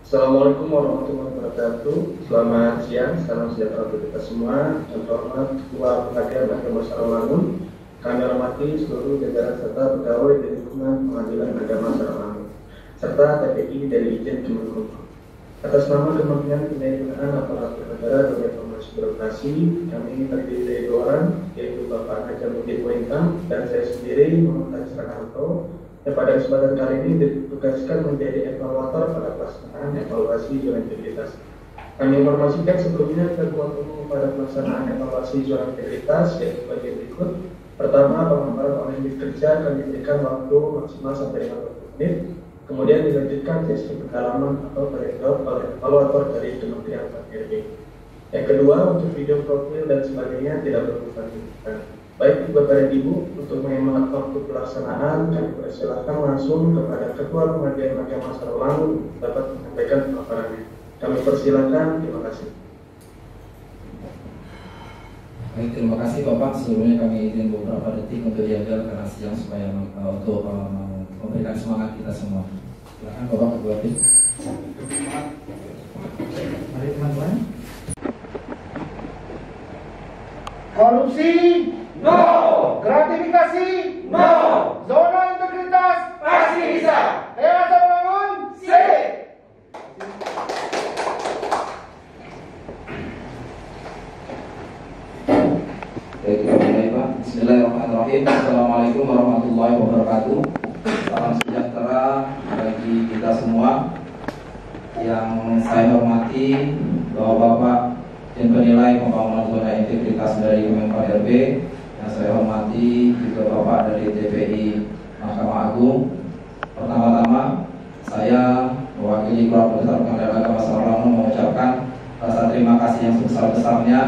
Assalamualaikum warahmatullahi wabarakatuh. Selamat siang, salam sejahtera untuk kita semua. Yang terhormat Ketua Pengadilan Agama Sarawangun, kami hormati seluruh jajaran serta pegawai dari lingkungan Pengadilan Agama Sarawangun, serta TPI dari Izin Kemenkumham. Atas nama Kementerian Pembinaan Aparatur Negara dan Reformasi Birokrasi, kami terdiri dari 2 orang, yaitu Bapak Najamuddin Wengkang dan saya sendiri, Muhammad Haji Sarahanto, yang pada kesempatan kali ini ditugaskan menjadi evaluator pada pelaksanaan evaluasi zona integritas. Kami informasikan sebelumnya ketentuan umum pada pelaksanaan evaluasi zona integritas yaitu sebagai berikut. Pertama, pemaparan oleh unit kerja akan diberikan waktu maksimal sampai 50 menit. Kemudian dilanjutkan sesi pendalaman atau tanya jawab oleh evaluator dari Kementerian PRB. Yang kedua, untuk video profil dan sebagainya tidak perlu dilanjutkan. Baik Bapak dan Ibu, untuk menghemat waktu pelaksanaan, kami persilahkan langsung kepada Ketua Pengadilan Agama Sarawangun dapat menyampaikan pemaparannya. Kami persilahkan, terima kasih. Baik, terima kasih Bapak. Sebelumnya kami izin beberapa detik untuk diambil karena siang supaya untuk memberikan semangat kita semua. Silakan Bapak Ketua Tim. Mari teman-teman. Korupsi? No. Gratifikasi? No. Zona integritas? Pasti bisa. Ayo Sarawangun? Sip. Baik, kita mulai Pak. Bismillahirrahmanirrahim. Assalamualaikum warahmatullahi wabarakatuh. Salam sejahtera bagi kita semua. Yang saya hormati Bapak-Bapak tim penilai pembangunan zona integritas dari Kemenpan RB, yang saya hormati juga Bapak dari TPI Mahkamah Agung. Pertama-tama saya mewakili Keluarga Besar Pengadilan Agama Sarawangun mengucapkan rasa terima kasih yang sebesar-besarnya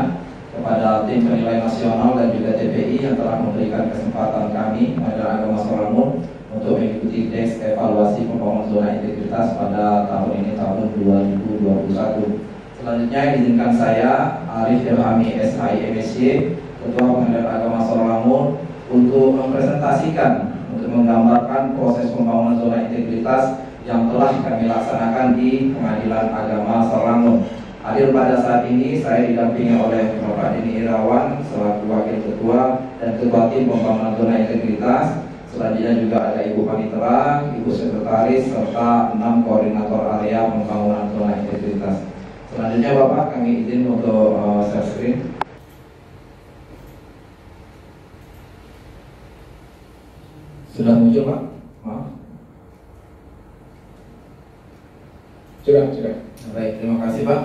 kepada tim penilai nasional dan juga TPI yang telah memberikan kesempatan kami Pengadilan Agama Sarawangun untuk mengikuti tes evaluasi pembangunan zona integritas pada tahun ini, tahun 2021. Selanjutnya izinkan saya Arif Ilhami SI MSy, Ketua Pengadilan Agama Sarawangun, untuk mempresentasikan, untuk menggambarkan proses pembangunan zona integritas yang telah kami laksanakan di Pengadilan Agama Sarawangun. Hadir pada saat ini saya didampingi oleh Bapak Dini Irawan selaku Wakil Ketua dan Ketua Tim Pembangunan Zona Integritas. Selanjutnya juga ada Ibu Panitera, Ibu Sekretaris, serta 6 koordinator area pembangunan zona integritas. Selanjutnya Bapak, kami izin untuk share screen. Sudah muncul Pak? Maaf. Sudah. Baik, terima kasih Pak.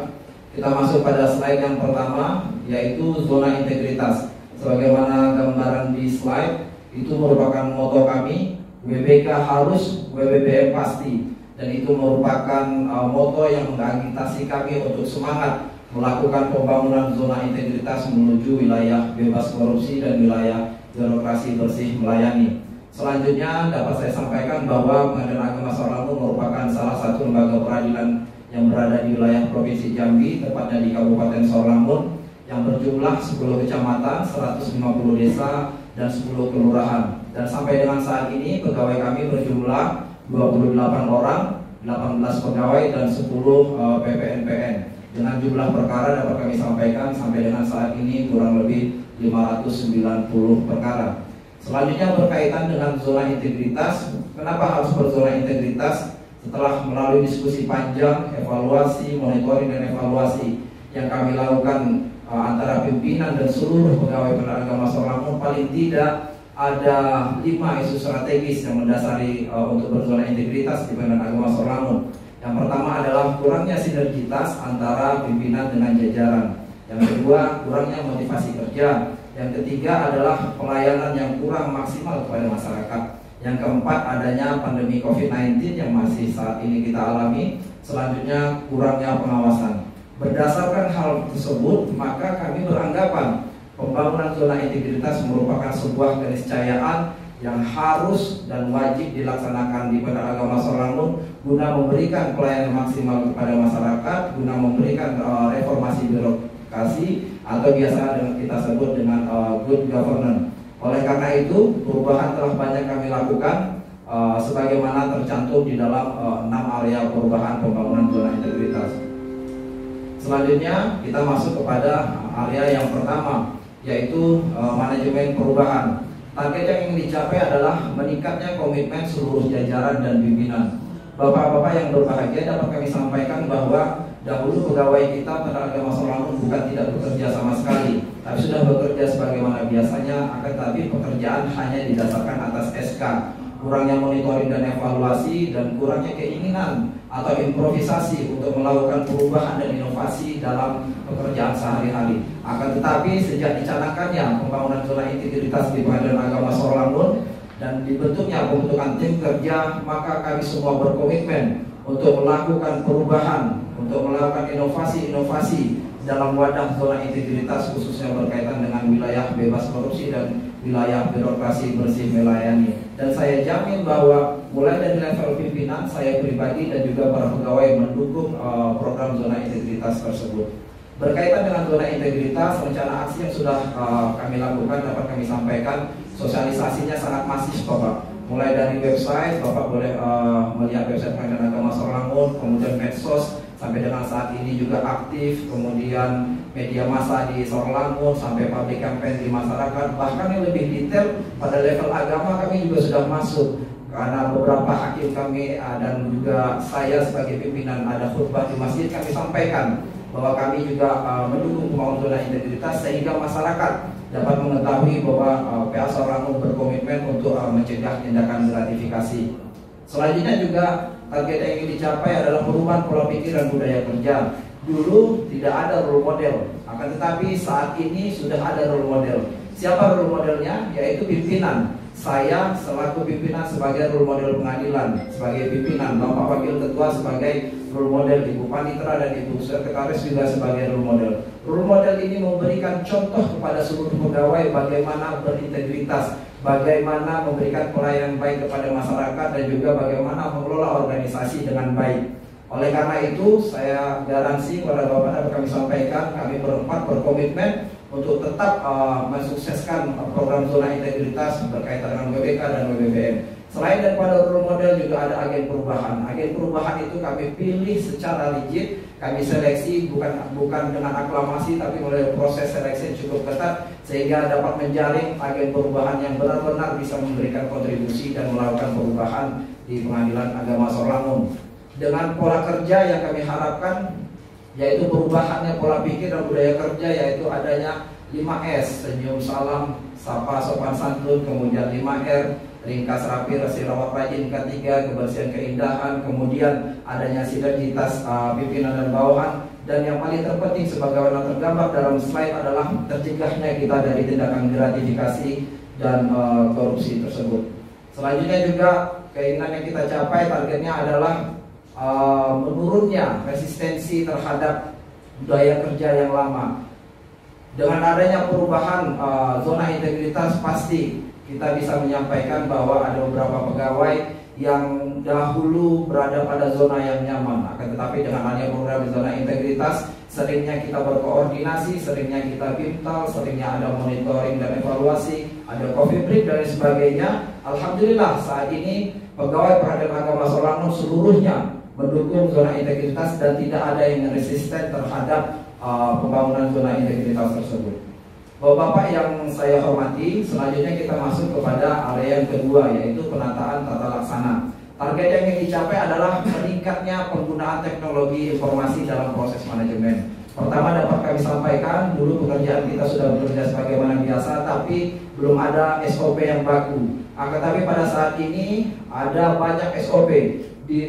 Kita masuk pada slide yang pertama, yaitu zona integritas. Sebagaimana gambaran di slide, itu merupakan moto kami, WBK harus, WBPM pasti. Dan itu merupakan moto yang mengagitasi kami untuk semangat melakukan pembangunan zona integritas menuju wilayah bebas korupsi dan wilayah birokrasi bersih melayani. Selanjutnya dapat saya sampaikan bahwa Pengadilan Agama Sarawangun merupakan salah satu lembaga peradilan yang berada di wilayah Provinsi Jambi, tepatnya di Kabupaten Sarawangun, yang berjumlah 10 kecamatan, 150 desa, dan 10 kelurahan. Dan sampai dengan saat ini pegawai kami berjumlah 28 orang, 18 pegawai dan 10 PPNPN. Dengan jumlah perkara dapat kami sampaikan sampai dengan saat ini kurang lebih 590 perkara. Selanjutnya berkaitan dengan zona integritas. Kenapa harus berzona integritas? Setelah melalui diskusi panjang, evaluasi, monitoring dan evaluasi yang kami lakukan antara pimpinan dan seluruh pegawai Pengadilan Agama Sarawangun, paling tidak ada 5 isu strategis yang mendasari untuk berzona integritas di Pengadilan Agama Sarawangun. Yang pertama adalah kurangnya sinergitas antara pimpinan dengan jajaran. Yang kedua, kurangnya motivasi kerja. Yang ketiga adalah pelayanan yang kurang maksimal kepada masyarakat. Yang keempat, adanya pandemi COVID-19 yang masih saat ini kita alami. Selanjutnya, kurangnya pengawasan. Berdasarkan hal tersebut, maka kami beranggapan pembangunan zona integritas merupakan sebuah keniscayaan yang harus dan wajib dilaksanakan di Pengadilan Agama Sarawangun guna memberikan pelayanan maksimal kepada masyarakat, guna memberikan reformasi birokrasi atau biasa kita sebut dengan good governance. Oleh karena itu, perubahan telah banyak kami lakukan sebagaimana tercantum di dalam 6 area perubahan pembangunan zona integritas Selanjutnya kita masuk kepada area yang pertama, yaitu manajemen perubahan. Target yang ingin dicapai adalah meningkatnya komitmen seluruh jajaran dan pimpinan. Bapak-bapak yang berbahagia, dapat kami sampaikan bahwa dahulu pegawai kita pada Agama Solamun bukan tidak bekerja sama sekali, tapi sudah bekerja sebagaimana biasanya, akan tapi pekerjaan hanya didasarkan atas SK. Kurangnya monitoring dan evaluasi, dan kurangnya keinginan atau improvisasi untuk melakukan perubahan dan inovasi dalam pekerjaan sehari-hari. Akan tetapi sejak dicanangkannya pembangunan zona integritas di Pengadilan Agama Solamun dan dibentuknya pembentukan tim kerja, maka kami semua berkomitmen untuk melakukan perubahan, untuk melakukan inovasi-inovasi dalam wadah zona integritas, khususnya berkaitan dengan wilayah bebas korupsi dan wilayah birokrasi bersih melayani. Dan saya jamin bahwa mulai dari level pimpinan, saya pribadi dan juga para pegawai mendukung program zona integritas tersebut. Berkaitan dengan zona integritas, rencana aksi yang sudah kami lakukan dapat kami sampaikan, sosialisasinya sangat masif, Bapak. Mulai dari website, Bapak boleh melihat website Pengadilan Agama Solamun, kemudian medsos, sampai dengan saat ini juga aktif, kemudian media massa di Solamun, sampai public campaign di masyarakat. Bahkan yang lebih detail pada level agama kami juga sudah masuk, karena beberapa hakim kami dan juga saya sebagai pimpinan ada khutbah di masjid, kami sampaikan bahwa kami juga mendukung pembangunan zona integritas sehingga masyarakat dapat mengetahui bahwa PA Solamun berkomitmen untuk mencegah tindakan gratifikasi. Selanjutnya juga target yang ingin dicapai adalah perubahan pola pikir dan budaya kerja. Dulu tidak ada role model, akan tetapi saat ini sudah ada role model. Siapa role modelnya? Yaitu pimpinan. Saya selaku pimpinan sebagai role model pengadilan, sebagai pimpinan, Bapak Wakil Ketua sebagai role model, Ibu Panitra dan Ibu Sekretaris juga sebagai role model. Role model ini memberikan contoh kepada seluruh pegawai bagaimana berintegritas, bagaimana memberikan pelayanan baik kepada masyarakat, dan juga bagaimana mengelola organisasi dengan baik. Oleh karena itu, saya garansi kepada Bapak dapat kami sampaikan, kami berempat berkomitmen untuk tetap mensukseskan program zona integritas berkaitan dengan WBK dan WBBM. Selain daripada role model, juga ada agen perubahan. Agen perubahan itu kami pilih secara rigid, kami seleksi bukan dengan aklamasi, tapi melalui proses seleksi cukup ketat sehingga dapat menjaring agen perubahan yang benar-benar bisa memberikan kontribusi dan melakukan perubahan di Pengadilan Agama Solamun. Dengan pola kerja yang kami harapkan, yaitu perubahannya pola pikir dan budaya kerja, yaitu adanya 5S, senyum, salam, sapa, sopan santun, kemudian 5R, ringkas, rapi, rasi, rawat, rajin, ketiga, kebersihan, keindahan, kemudian adanya sinergitas pimpinan dan bawahan, dan yang paling terpenting sebagaimana tergambar dalam slide adalah tercegahnya kita dari tindakan gratifikasi dan korupsi tersebut. Selanjutnya juga keinginan yang kita capai, targetnya adalah menurunnya resistensi terhadap budaya kerja yang lama. Dengan adanya perubahan zona integritas, pasti kita bisa menyampaikan bahwa ada beberapa pegawai yang dahulu berada pada zona yang nyaman. Akan tetapi dengan adanya program zona integritas, seringnya kita berkoordinasi, seringnya kita pintal, seringnya ada monitoring dan evaluasi, ada coffee break dan sebagainya. Alhamdulillah saat ini pegawai Pengadilan Agama Solamun seluruhnya mendukung zona integritas dan tidak ada yang resisten terhadap pembangunan zona integritas tersebut. Bapak-bapak yang saya hormati, selanjutnya kita masuk kepada area yang kedua, yaitu penataan tata laksana. Target yang ingin dicapai adalah meningkatnya penggunaan teknologi informasi dalam proses manajemen. Pertama dapat kami sampaikan, dulu pekerjaan kita sudah bekerja sebagaimana biasa, tapi belum ada SOP yang baku. Akan tapi pada saat ini ada banyak SOP.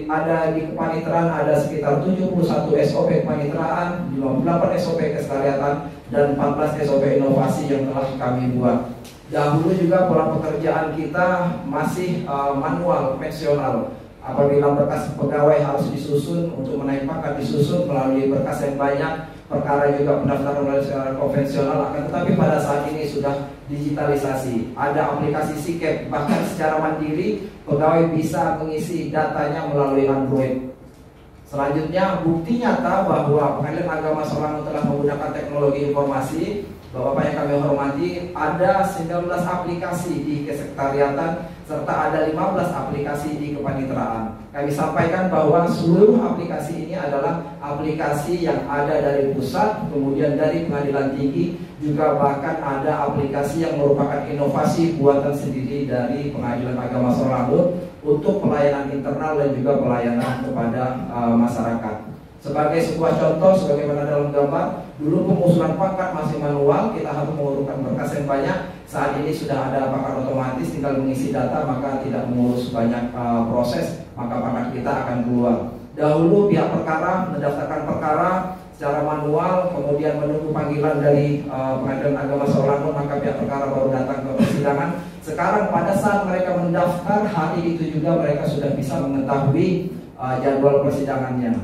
Ada di kepaniteraan ada sekitar 71 SOP kepaniteraan, 58 SOP kesekaliatan, dan 14 SOP inovasi yang telah kami buat. Dahulu juga pola pekerjaan kita masih manual, konvensional. Apabila berkas pegawai harus disusun, untuk menaik pangkat disusun melalui berkas yang banyak, perkara juga pendaftaran melalui secara konvensional. Akan tetapi pada saat ini sudah digitalisasi, ada aplikasi SIKEP, bahkan secara mandiri pegawai bisa mengisi datanya melalui Android. Selanjutnya, bukti nyata bahwa Pengadilan Agama Solamun telah menggunakan teknologi informasi. Bapak-bapak yang kami hormati, ada 19 aplikasi di kesekretariatan serta ada 15 aplikasi di kepaniteraan. kami sampaikan bahwa seluruh aplikasi ini adalah aplikasi yang ada dari pusat, kemudian dari pengadilan tinggi, juga bahkan ada aplikasi yang merupakan inovasi buatan sendiri dari Pengadilan Agama Sarawak untuk pelayanan internal dan juga pelayanan kepada masyarakat. Sebagai sebuah contoh, sebagaimana dalam gambar, dulu pengusulan pangkat masih manual, kita harus menguruskan berkas yang banyak. Saat ini sudah ada pangkat otomatis, tinggal mengisi data, maka tidak mengurus banyak proses, maka pangkat kita akan keluar. Dahulu pihak perkara mendaftarkan perkara secara manual, kemudian menunggu panggilan dari Pengadilan Agama Sarawak, maka pihak perkara baru datang ke persidangan. Sekarang pada saat mereka mendaftar, hari itu juga mereka sudah bisa mengetahui jadwal persidangannya.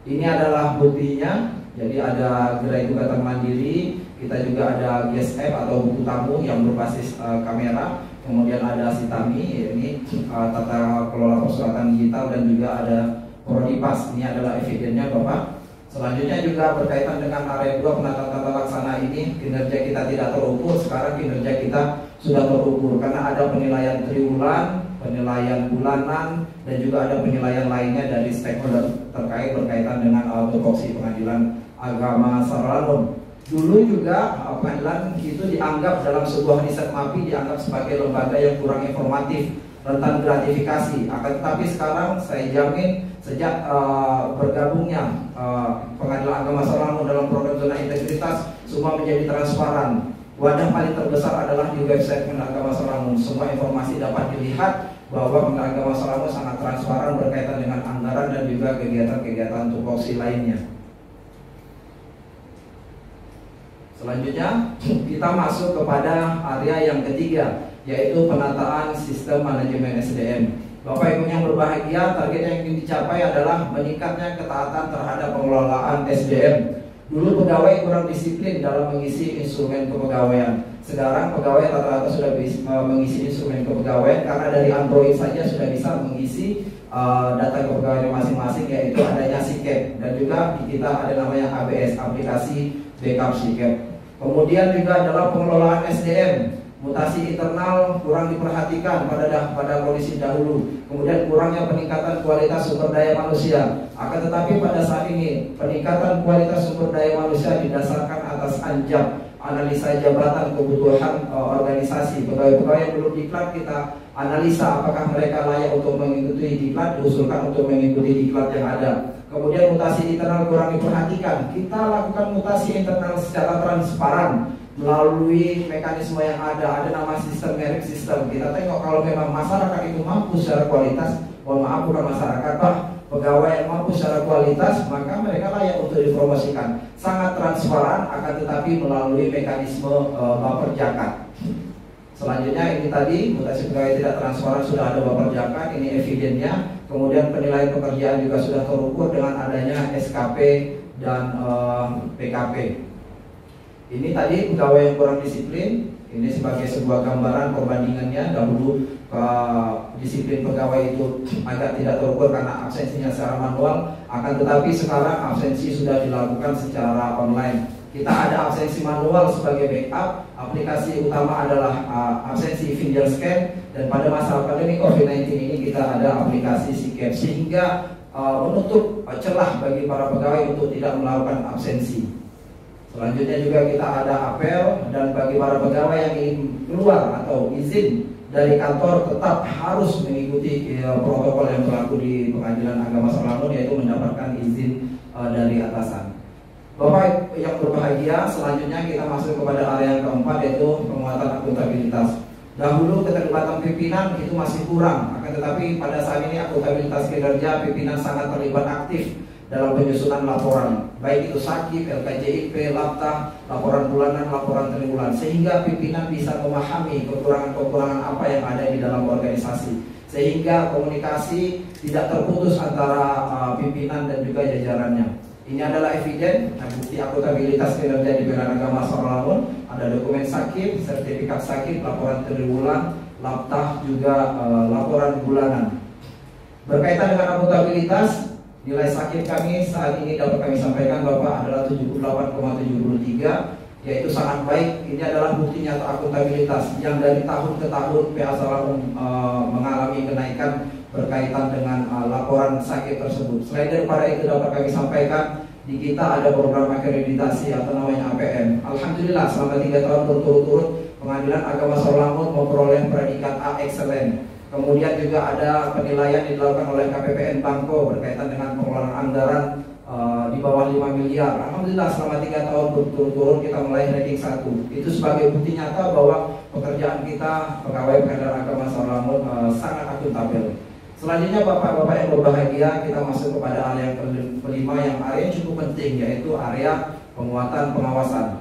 Ini adalah buktinya. Jadi ada gerai gugatan mandiri, kita juga ada GSF atau buku tamu yang berbasis kamera, kemudian ada Sitami, ini tata kelola persuratan digital, dan juga ada Prodipas. Ini adalah evidennya Bapak. Selanjutnya juga berkaitan dengan area 2 penata tata laksana ini, kinerja kita tidak terukur. Sekarang kinerja kita sudah terukur karena ada penilaian triwulan, penilaian bulanan, dan juga ada penilaian lainnya dari stakeholder terkait berkaitan dengan tupoksi Pengadilan Agama Sarawak. Dulu juga pengadilan itu dianggap dalam sebuah riset MAPI dianggap sebagai lembaga yang kurang informatif, rentan gratifikasi. Akan tetapi sekarang saya jamin sejak bergabungnya Pengadilan Agama Sarawak dalam program zona integritas, semua menjadi transparan. Wadah paling terbesar adalah di website Pengadilan Agama Sarawak. Semua informasi dapat dilihat bahwa Pengadilan Agama Sarawak sangat transparan berkaitan dengan anggaran dan juga kegiatan-kegiatan tupoksi lainnya. Selanjutnya kita masuk kepada area yang ketiga, yaitu penataan sistem manajemen SDM. Bapak Ibu yang berbahagia, target yang ingin dicapai adalah meningkatnya ketaatan terhadap pengelolaan SDM. Dulu pegawai kurang disiplin dalam mengisi instrumen kepegawaian. Sekarang pegawai rata-rata sudah mengisi instrumen kepegawaian karena dari Android saja sudah bisa mengisi data kepegawaian masing-masing, yaitu adanya SIKEP, dan juga di kita ada namanya ABS, aplikasi backup SIKEP. Kemudian juga adalah pengelolaan SDM. Mutasi internal kurang diperhatikan pada kondisi dahulu. Kemudian kurangnya peningkatan kualitas sumber daya manusia. Akan tetapi pada saat ini peningkatan kualitas sumber daya manusia didasarkan atas anjab analisa jabatan kebutuhan organisasi. Pegawai-pegawai yang belum diklat kita analisa apakah mereka layak untuk mengikuti diklat, diusulkan untuk mengikuti diklat yang ada. Kemudian mutasi internal kurang diperhatikan. Kita lakukan mutasi internal secara transparan melalui mekanisme yang ada nama sistem merit system. Kita tengok kalau memang masyarakat itu mampu secara kualitas, mohon maaf bukan masyarakat Pak, pegawai yang mampu secara kualitas, maka mereka layak untuk dipromosikan. Sangat transparan, akan tetapi melalui mekanisme bumper jakat. Selanjutnya ini tadi mutasi pegawai tidak transparan, sudah ada bumper jakat, ini evidennya. Kemudian penilaian pekerjaan juga sudah terukur dengan adanya SKP dan PKP. Ini tadi pegawai yang kurang disiplin. Ini sebagai sebuah gambaran perbandingannya. Dahulu disiplin pegawai itu agak tidak terukur karena absensinya secara manual. Akan tetapi sekarang absensi sudah dilakukan secara online. Kita ada absensi manual sebagai backup. Aplikasi utama adalah absensi finger scan. Dan pada masa pandemi COVID-19 ini kita ada aplikasi SIKEP, sehingga menutup celah bagi para pegawai untuk tidak melakukan absensi. Selanjutnya juga kita ada apel, dan bagi para pegawai yang ingin keluar atau izin dari kantor tetap harus mengikuti protokol yang berlaku di Pengadilan Agama Sarawak, yaitu mendapatkan izin dari atasan. Bapak yang berbahagia, selanjutnya kita masuk kepada area yang keempat, yaitu penguatan akuntabilitas. Dahulu keterlibatan pimpinan itu masih kurang, akan tetapi pada saat ini akuntabilitas kinerja pimpinan sangat terlibat aktif dalam penyusunan laporan, baik itu SAKIP, LKJIP, LAPTA, laporan bulanan, laporan triwulan, sehingga pimpinan bisa memahami kekurangan-kekurangan apa yang ada di dalam organisasi, sehingga komunikasi tidak terputus antara pimpinan dan juga jajarannya. Ini adalah eviden bukti akuntabilitas kinerja di Pengadilan Agama Sarawak. Ada dokumen SAKIP, sertifikat SAKIP, laporan triwulan, LAPTA, juga laporan bulanan. Berkaitan dengan akuntabilitas, nilai SAKIP kami saat ini dapat kami sampaikan Bapak adalah 78,73, yaitu sangat baik. Ini adalah bukti nyata akuntabilitas yang dari tahun ke tahun PA Sarawak mengalami kenaikan berkaitan dengan laporan sakit tersebut. Selain daripada itu dapat kami sampaikan, di kita ada program akreditasi atau namanya APM. Alhamdulillah selama 3 tahun berturut-turut Pengadilan Agama Sarawak memperoleh predikat A Excellent. Kemudian juga ada penilaian yang dilakukan oleh KPPN Bangko berkaitan dengan pengelolaan anggaran di bawah 5 miliar. Alhamdulillah selama 3 tahun berturut-turut kita meraih ranking 1. Itu sebagai bukti nyata bahwa pekerjaan kita pegawai Pengadilan Agama Sarawak sangat akuntabel. Selanjutnya Bapak-Bapak yang berbahagia, kita masuk kepada area yang kelima, yang area yang cukup penting, yaitu area penguatan pengawasan.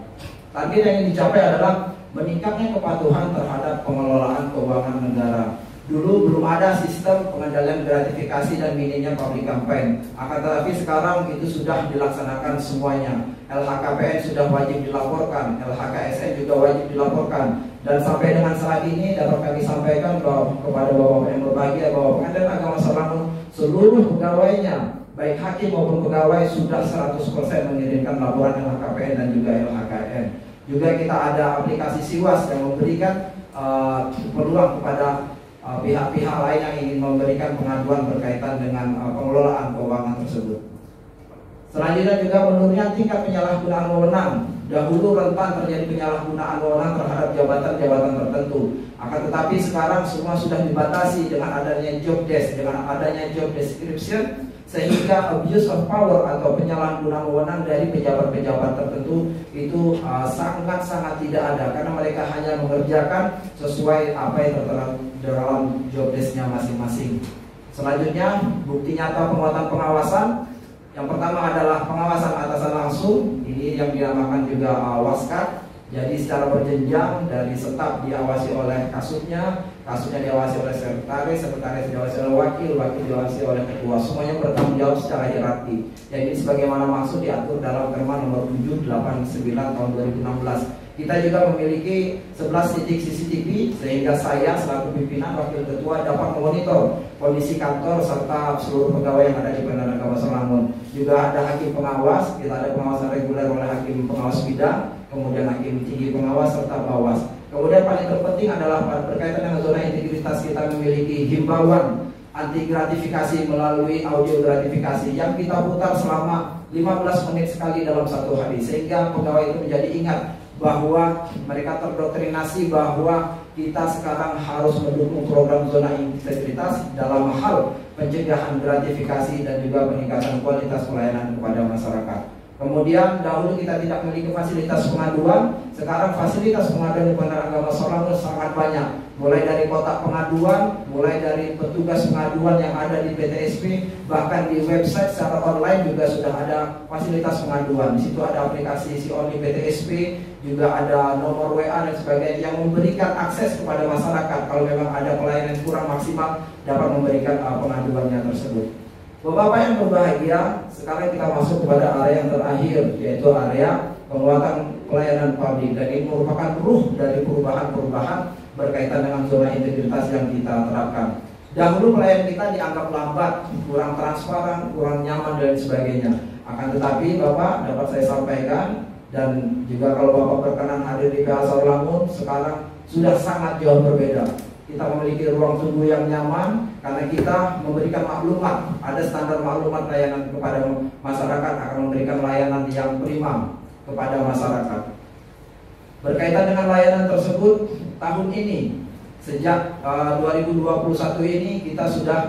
Target yang ingin dicapai adalah meningkatnya kepatuhan terhadap pengelolaan keuangan negara. Dulu belum ada sistem pengendalian gratifikasi dan minimnya public campaign. Akan tetapi sekarang itu sudah dilaksanakan semuanya. LHKPN sudah wajib dilaporkan, LHKSN juga wajib dilaporkan. Dan sampai dengan saat ini dapat kami sampaikan bahwa kepada Bapak yang berbahagia bahwa Pengadilan Agama Sarawak seluruh pegawainya, baik hakim maupun pegawai, sudah 100% mengirimkan laporan LHKPN dan juga LHKN. Juga kita ada aplikasi Siwas yang memberikan peluang kepada pihak-pihak lain yang ingin memberikan pengaduan berkaitan dengan pengelolaan keuangan tersebut. Selanjutnya juga menurunnya tingkat penyalahgunaan wewenang. Dahulu rentan terjadi penyalahgunaan wewenang terhadap jabatan-jabatan tertentu. Akan tetapi sekarang semua sudah dibatasi dengan adanya job desk, dengan adanya job description, sehingga abuse of power atau penyalahgunaan wewenang dari pejabat-pejabat tertentu itu sangat-sangat tidak ada, karena mereka hanya mengerjakan sesuai apa yang tertera dalam job desk-nya masing-masing. Selanjutnya, bukti nyata penguatan pengawasan. Yang pertama adalah pengawasan atasan langsung, ini yang dinamakan juga waskat. Jadi secara berjenjang, dari staf diawasi oleh kasubnya, kasubnya diawasi oleh sekretaris, sekretaris diawasi oleh wakil, wakil diawasi oleh ketua. Semuanya bertanggung jawab secara hierarki. Jadi sebagaimana maksud diatur dalam Perma nomor 789 tahun 2016. Kita juga memiliki 11 titik CCTV sehingga saya selaku pimpinan wakil ketua dapat memonitor kondisi kantor serta seluruh pegawai yang ada di Pengadilan Agama Sarawak. Juga ada hakim pengawas, kita ada pengawasan reguler oleh hakim pengawas bidang, kemudian hakim tinggi pengawas serta bawas. Kemudian paling terpenting adalah berkaitan dengan zona integritas, kita memiliki himbauan anti gratifikasi melalui audio gratifikasi yang kita putar selama 15 menit sekali dalam satu hari, sehingga pegawai itu menjadi ingat bahwa mereka terdoktrinasi bahwa kita sekarang harus mendukung program zona integritas dalam hal pencegahan gratifikasi dan juga peningkatan kualitas pelayanan kepada masyarakat. Kemudian dahulu kita tidak memiliki fasilitas pengaduan, sekarang fasilitas pengaduan di Pengadilan Agama Sarawak sangat banyak. Mulai dari kotak pengaduan, mulai dari petugas pengaduan yang ada di PTSP, bahkan di website secara online juga sudah ada fasilitas pengaduan. Di situ ada aplikasi Si Only PTSP, juga ada nomor WA dan sebagainya yang memberikan akses kepada masyarakat kalau memang ada pelayanan kurang maksimal dapat memberikan pengaduannya tersebut. Bapak-bapak yang berbahagia, sekarang kita masuk kepada area yang terakhir, yaitu area penguatan pelayanan publik, dan ini merupakan ruh dari perubahan-perubahan berkaitan dengan zona integritas yang kita terapkan. Dahulu pelayanan kita dianggap lambat, kurang transparan, kurang nyaman dan sebagainya. Akan tetapi Bapak dapat saya sampaikan, dan juga kalau Bapak berkenan hadir di PH Sarawak, sekarang sudah sangat jauh berbeda. Kita memiliki ruang tunggu yang nyaman karena kita memberikan maklumat, ada standar maklumat layanan kepada masyarakat, akan memberikan layanan yang prima kepada masyarakat. Berkaitan dengan layanan tersebut, tahun ini sejak 2021 ini kita sudah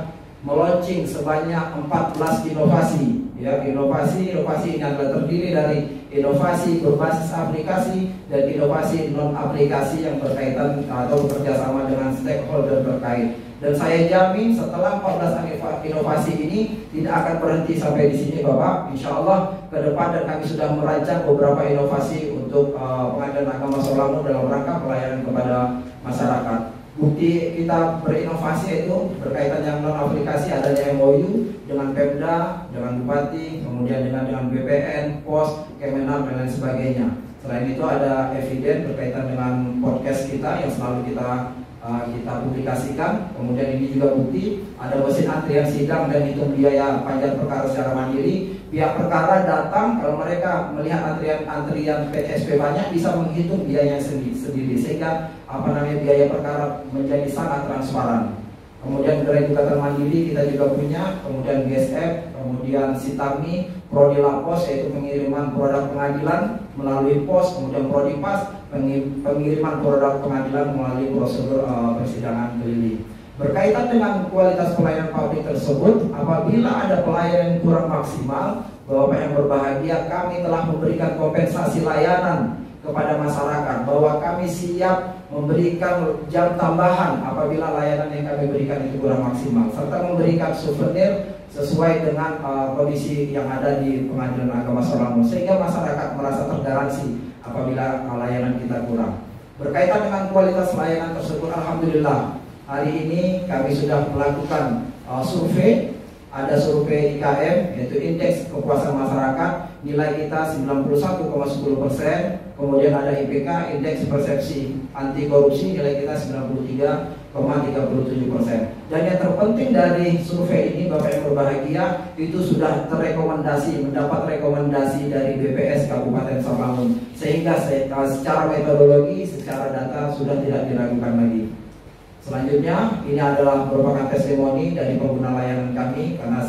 meluncing sebanyak 14 inovasi. Ya, inovasi ini adalah terdiri dari inovasi berbasis aplikasi dan inovasi non aplikasi yang berkaitan atau bekerjasama dengan stakeholder terkait. Dan saya jamin setelah 14 inovasi ini tidak akan berhenti sampai di sini Bapak. Insya Allah ke depan, dan kami sudah merancang beberapa inovasi untuk Pengadilan Agama Sarawak dalam rangka pelayanan kepada masyarakat. Bukti kita berinovasi itu berkaitan yang non aplikasi, adanya MOU dengan Pemda, dengan Bupati, kemudian dengan BPN, POS, Kemenag dan lain sebagainya. Selain itu ada eviden berkaitan dengan podcast kita yang selalu kita publikasikan. Kemudian ini juga bukti ada mesin antrian sidang dan hitung biaya panjang perkara secara mandiri. Pihak perkara datang, kalau mereka melihat antrian PTSP banyak, bisa menghitung biayanya sendiri, sehingga biaya perkara menjadi sangat transparan. Kemudian Gerai Gugatan Mandiri kita juga punya, kemudian GSF, kemudian Sitami, Prodi Lapos yaitu pengiriman produk pengadilan melalui pos, kemudian Prodi Pas, pengiriman produk pengadilan melalui prosedur persidangan keliling. Berkaitan dengan kualitas pelayanan publik tersebut, apabila ada pelayanan yang kurang maksimal, Bapak yang berbahagia, kami telah memberikan kompensasi layanan kepada masyarakat, bahwa kami siap memberikan jam tambahan apabila layanan yang kami berikan itu kurang maksimal, serta memberikan souvenir sesuai dengan kondisi yang ada di Pengadilan Agama Surawangun, sehingga masyarakat merasa tergaransi apabila layanan kita kurang. Berkaitan dengan kualitas layanan tersebut, alhamdulillah hari ini kami sudah melakukan survei. Ada survei IKM yaitu Indeks Kepuasan Masyarakat, nilai kita 91,10%. Kemudian ada IPK, Indeks Persepsi Anti Korupsi, nilai kita 93,37%. Dan yang terpenting dari survei ini, Bapak yang berbahagia, itu sudah terrekomendasi, mendapat rekomendasi dari BPS Kabupaten Surawangun, sehingga secara metodologi, secara data sudah tidak diragukan lagi. Selanjutnya, ini adalah merupakan testimoni dari pengguna layanan kami, karena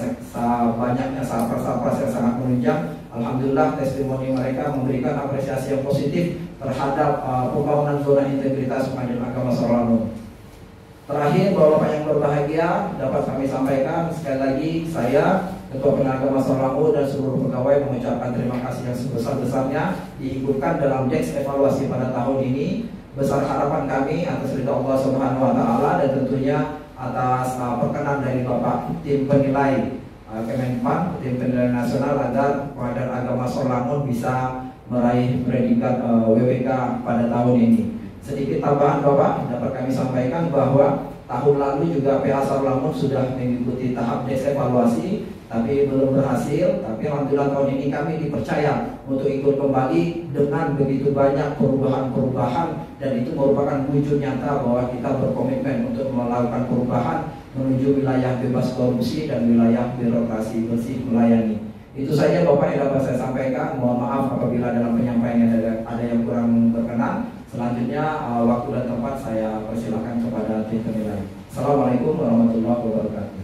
banyaknya sahabat-sahabat yang sangat menunjang. Alhamdulillah, testimoni mereka memberikan apresiasi yang positif terhadap pembangunan zona integritas Pengadilan Agama Surawangun. Terakhir, Bapak yang berbahagia, dapat kami sampaikan sekali lagi, saya Ketua Pengadilan Agama Surawangun dan seluruh pegawai mengucapkan terima kasih yang sebesar-besarnya diikutkan dalam Deks evaluasi pada tahun ini. Besar harapan kami atas ridha Allah Subhanahu wa taala dan tentunya atas perkenan dari Bapak tim penilai Kemenpan, tim penilai nasional, agar Pengadilan Agama Surawangun bisa meraih predikat WPK pada tahun ini. Sedikit tambahan Bapak, dapat kami sampaikan bahwa tahun lalu juga PA Surawangun sudah mengikuti tahap Deks evaluasi, tapi belum berhasil. Tapi alhamdulillah tahun ini kami dipercaya untuk ikut kembali dengan begitu banyak perubahan-perubahan, dan itu merupakan wujud nyata bahwa kita berkomitmen untuk melakukan perubahan menuju wilayah bebas korupsi dan wilayah birokrasi bersih melayani. Itu saja Bapak yang dapat saya sampaikan. Mohon maaf apabila dalam penyampaiannya ada yang kurang berkenan. Selanjutnya waktu dan tempat saya persilakan kepada tim penilai. Assalamualaikum warahmatullahi wabarakatuh.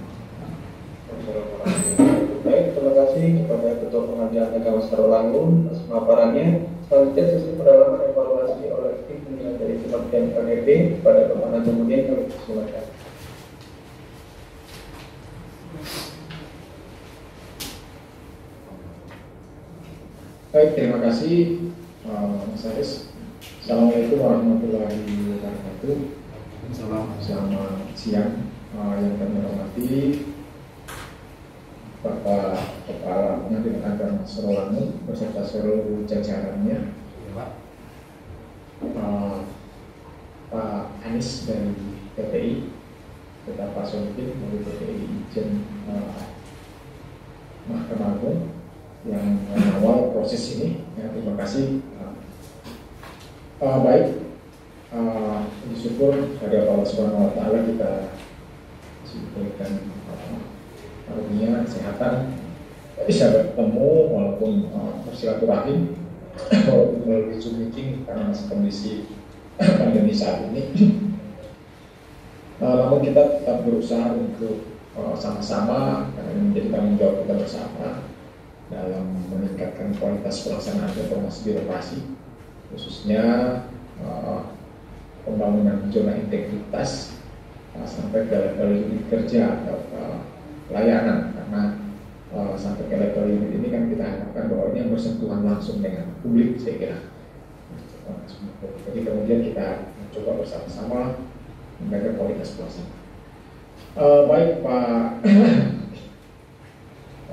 Baik, terima kasih kepada Ketua Pengadilan Agama Surawangun atas pemaparannya. Selanjutnya sesi pendalaman evaluasi oleh tim penilai dari Kementerian KNP pada Bapak kemudian kami persilakan. Baik, terima kasih Mas Aris. Assalamualaikum warahmatullahi wabarakatuh. Selamat siang yang kami hormati Bapak Kepala Pengadilan Agama Surawangun beserta seluruh jajarannya, Pak Anies dari PPI, Pak Solikin dari PPI Ijen Mahkamah Agung yang mengawal proses ini. Ya, terima kasih. Baik, puji syukur dari Allah Subhanahu wa taala kita diberikan karunia kesehatan, bisa bertemu walaupun bersilaturahim walaupun melalui Zoom meeting karena masih kondisi pandemi saat ini. Namun kita tetap berusaha untuk sama-sama, karena ini menjadi tanggung jawab kita bersama dalam meningkatkan kualitas pelaksanaan reformasi birokrasi, khususnya pembangunan zona integritas sampai ke level unit kerja atau layanan, karena sampai ke level unit ini kan kita harapkan bahwa ini yang bersentuhan langsung dengan publik, saya kira. Jadi kemudian kita mencoba bersama-sama menjaga kualitas pelaksanaan. Baik Pak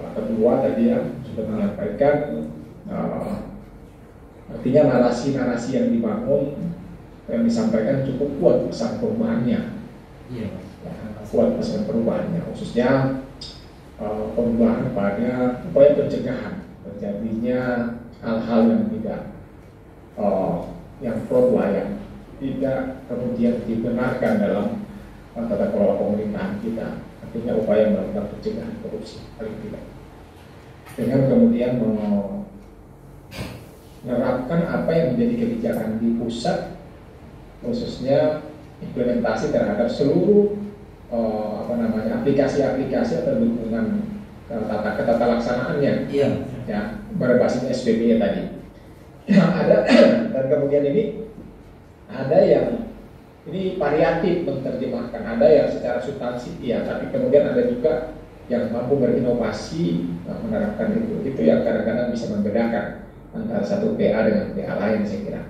Ketua tadi ya sudah menyampaikan, artinya narasi-narasi yang dibangun, yang disampaikan cukup kuat pesan perubahannya. Iya, kuat pesan perubahannya, khususnya perubahan pada upaya pencegahan terjadinya hal-hal yang tidak yang fraud, yang tidak kemudian dibenarkan dalam tata kelola pemerintahan kita. Artinya upaya melakukan pencegahan korupsi paling tidak, dengan kemudian menerapkan apa yang menjadi kebijakan di pusat, khususnya implementasi terhadap seluruh aplikasi-aplikasi atau dukungan tata laksanaannya, ya, berbasis SPB tadi. Ada dan kemudian ini ada yang ini variatif menerjemahkan, ada yang secara substansi ya, tapi kemudian ada juga yang mampu berinovasi menerapkan itu yang kadang-kadang bisa membedakan antara satu PA dengan PA lain, saya kira.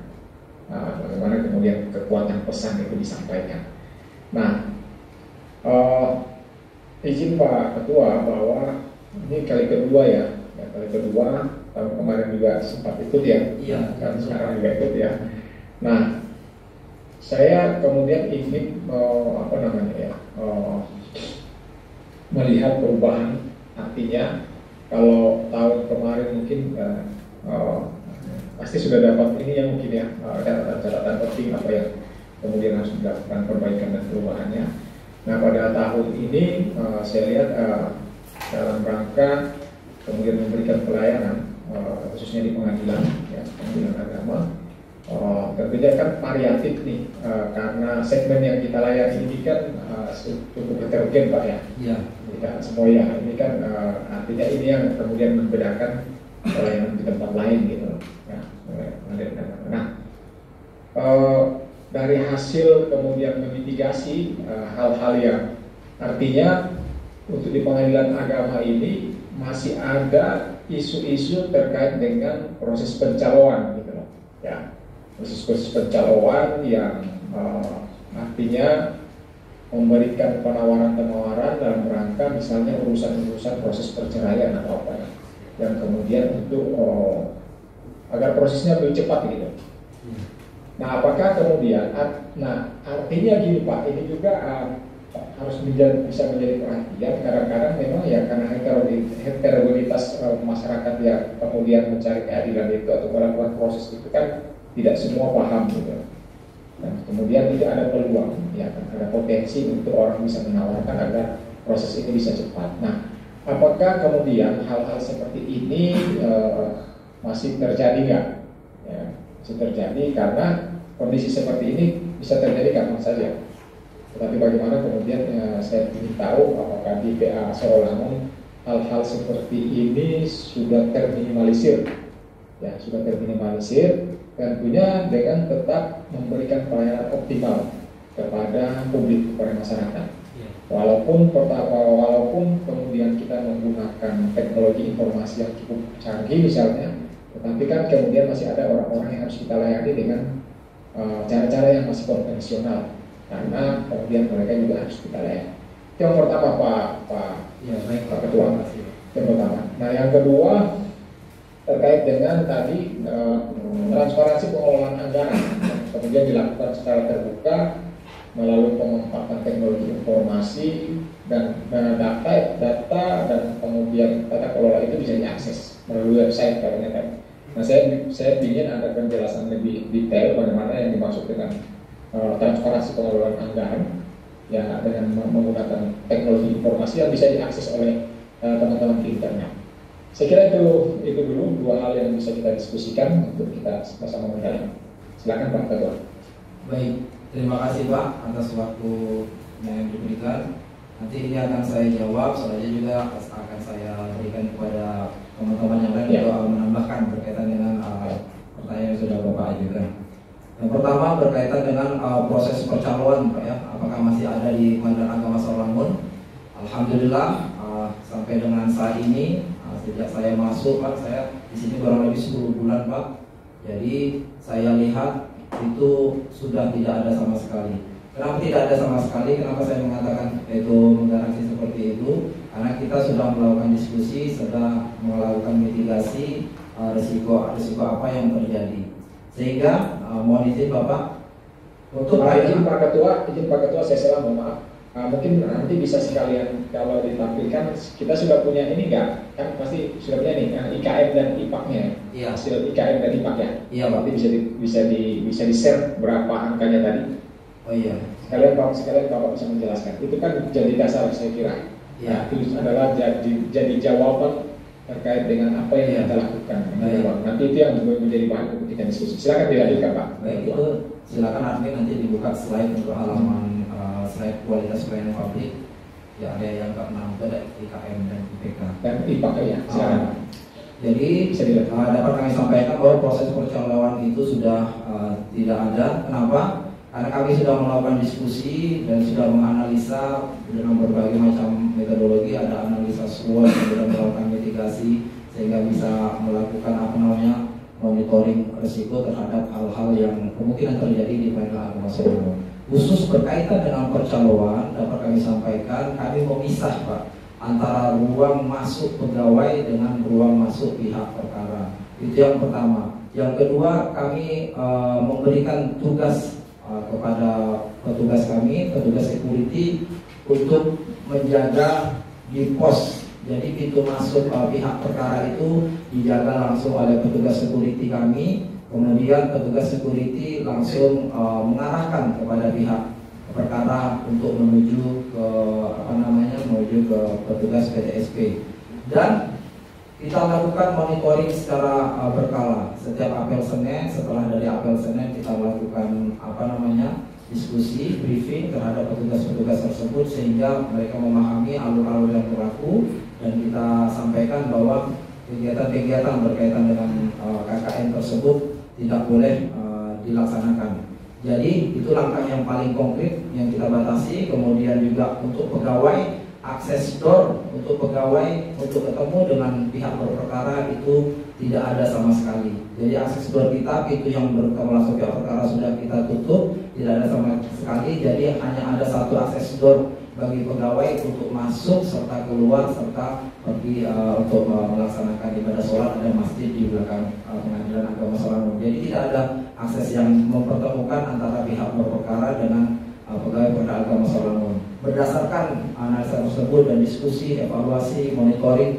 Bagaimana kemudian kekuatan pesan itu disampaikan. Nah, izin Pak Ketua bahwa ini kali kedua ya, kali kedua, tahun kemarin juga sempat ikut ya, kan sekarang juga ikut ya. Nah, saya kemudian ingin melihat perubahan, artinya kalau tahun kemarin mungkin pasti sudah dapat ini yang mungkin ya, catatan penting apa yang kemudian harus dilakukan perbaikan dan perubahannya. Nah, pada tahun ini saya lihat dalam rangka kemudian memberikan pelayanan khususnya di pengadilan, ya, pengadilan agama, tentunya kan variatif nih, karena segmen yang kita layani ini kan cukup heterogen Pak ya. Tidak semua ya, ini kan artinya ini yang kemudian membedakan pelayanan di tempat lain gitu. Ya, nah, dari hasil kemudian memitigasi hal-hal yang artinya untuk di pengadilan agama ini masih ada isu-isu terkait dengan proses pencalonan gitu loh. Ya, proses pencalonan yang artinya memberikan penawaran-penawaran dalam rangka misalnya urusan-urusan proses perceraian atau apa ya, yang kemudian untuk agar prosesnya lebih cepat gitu. Nah, apakah kemudian, artinya gini Pak, ini juga harus bisa menjadi perhatian. Kadang-kadang memang ya karena heterogenitas masyarakat yang kemudian mencari keadilan itu atau melakukan proses itu kan tidak semua paham gitu. Dan kemudian tidak ada peluang, ya kan, ada potensi untuk orang bisa menawarkan agar proses ini bisa cepat. Nah, apakah kemudian hal-hal seperti ini masih terjadi nggak? Ya, masih terjadi karena kondisi seperti ini bisa terjadi kapan saja. Tetapi bagaimana kemudian saya ingin tahu apakah di PA Sorolangun hal-hal seperti ini sudah terminimalisir, ya sudah terminimalisir, tentunya dengan tetap memberikan pelayanan optimal kepada publik, kepada masyarakat. Walaupun kemudian kita menggunakan teknologi informasi yang cukup canggih misalnya, tetapi kan kemudian masih ada orang-orang yang harus kita layani dengan cara-cara yang masih konvensional, karena kemudian mereka juga harus kita layani. Itu yang pertama Pak Ketua. Yang pertama. Nah, yang kedua terkait dengan tadi transparansi pengelolaan anggaran, kemudian dilakukan secara terbuka melalui pemanfaatan teknologi informasi dan data dan kemudian tata kelola itu bisa diakses melalui website katanya kan. Nah, saya ingin ada penjelasan lebih detail bagaimana yang dimaksud dengan transparansi pengelolaan anggaran, ya, dengan menggunakan teknologi informasi yang bisa diakses oleh teman-teman di internet. Saya kira itu dulu dua hal yang bisa kita diskusikan untuk kita sama-sama mendalami. Silakan Pak Ketua. Baik, terima kasih Pak atas waktu yang diberikan. Nanti ini akan saya jawab, selanjutnya juga akan saya berikan kepada teman-teman yang lain untuk menambahkan berkaitan dengan pertanyaan yang sudah Bapak ajukan. Yang pertama berkaitan dengan proses percalonan Pak ya, apakah masih ada di Pengadilan Agama Sorolangun? Alhamdulillah sampai dengan saat ini sejak saya masuk Pak, saya di sini kurang lebih 10 bulan Pak. Jadi saya lihat itu sudah tidak ada sama sekali. Kenapa tidak ada sama sekali? Kenapa saya mengatakan itu menggaransi seperti itu? Karena kita sudah melakukan diskusi, sudah melakukan mitigasi risiko apa yang terjadi. Sehingga mohon izin Bapak untuk izin Pak Ketua saya salah, mohon maaf. Mungkin nanti bisa sekalian kalau ditampilkan, kita sudah punya ini enggak? Kan pasti sudah punya nih IKM dan IPAK-nya. Iya. Hasil IKM dan IPAK ya. Iya, Pak. Nanti bisa di-share berapa angkanya tadi. Oh iya. Sekalian Bapak bisa menjelaskan. Itu kan jadi dasar saya kira. Iya. Nah, itu adalah jadi jawaban terkait dengan apa yang kita lakukan. Nanti itu yang menjadi bahan untuk kita diskusi. Silakan dilanjutkan Pak. Baik, itu silakan admin nanti dibuka slide untuk halaman slide kualitas pelayanan publik, ya ada yang ke-6 itu ada IKM dan IPK. Dan IPK ya. Jadi dapat kami sampaikan bahwa proses percalonan itu sudah tidak ada. Kenapa? Karena kami sudah melakukan diskusi dan sudah menganalisa dengan berbagai macam metodologi, ada analisa SWOT, kemudian melakukan mitigasi sehingga bisa melakukan monitoring risiko terhadap hal-hal yang kemungkinan terjadi di pelayanan agama Islam. Khusus berkaitan dengan percalonan, dapat kami sampaikan kami memisah Pak antara ruang masuk pegawai dengan ruang masuk pihak perkara. Itu yang pertama. Yang kedua, kami memberikan tugas kepada petugas kami, petugas security untuk menjaga di pos. Jadi pintu masuk pihak perkara itu dijaga langsung oleh petugas security kami. Kemudian petugas security langsung mengarahkan kepada pihak perkara untuk menuju ke menuju ke petugas PTSP. Dan kita lakukan monitoring secara berkala. Setiap apel Senin, setelah dari apel Senin kita lakukan diskusi, briefing terhadap petugas-petugas tersebut sehingga mereka memahami alur-alur yang berlaku, dan kita sampaikan bahwa kegiatan-kegiatan berkaitan dengan KKN tersebut tidak boleh dilaksanakan. Jadi itu langkah yang paling konkret yang kita batasi. Kemudian juga untuk pegawai, akses door untuk pegawai untuk ketemu dengan pihak berperkara itu tidak ada sama sekali. Jadi akses door kita, pintu yang masuk pihak perkara sudah kita tutup, tidak ada sama sekali. Jadi hanya ada satu akses door bagi pegawai untuk masuk serta keluar serta pergi untuk melaksanakan ibadah sholat. Ada masjid di belakang pengadilan agama Islam. Jadi tidak ada akses yang mempertemukan antara pihak berperkara dengan pegawai perkara agama Islam. Berdasarkan analisa tersebut dan diskusi, evaluasi, monitoring,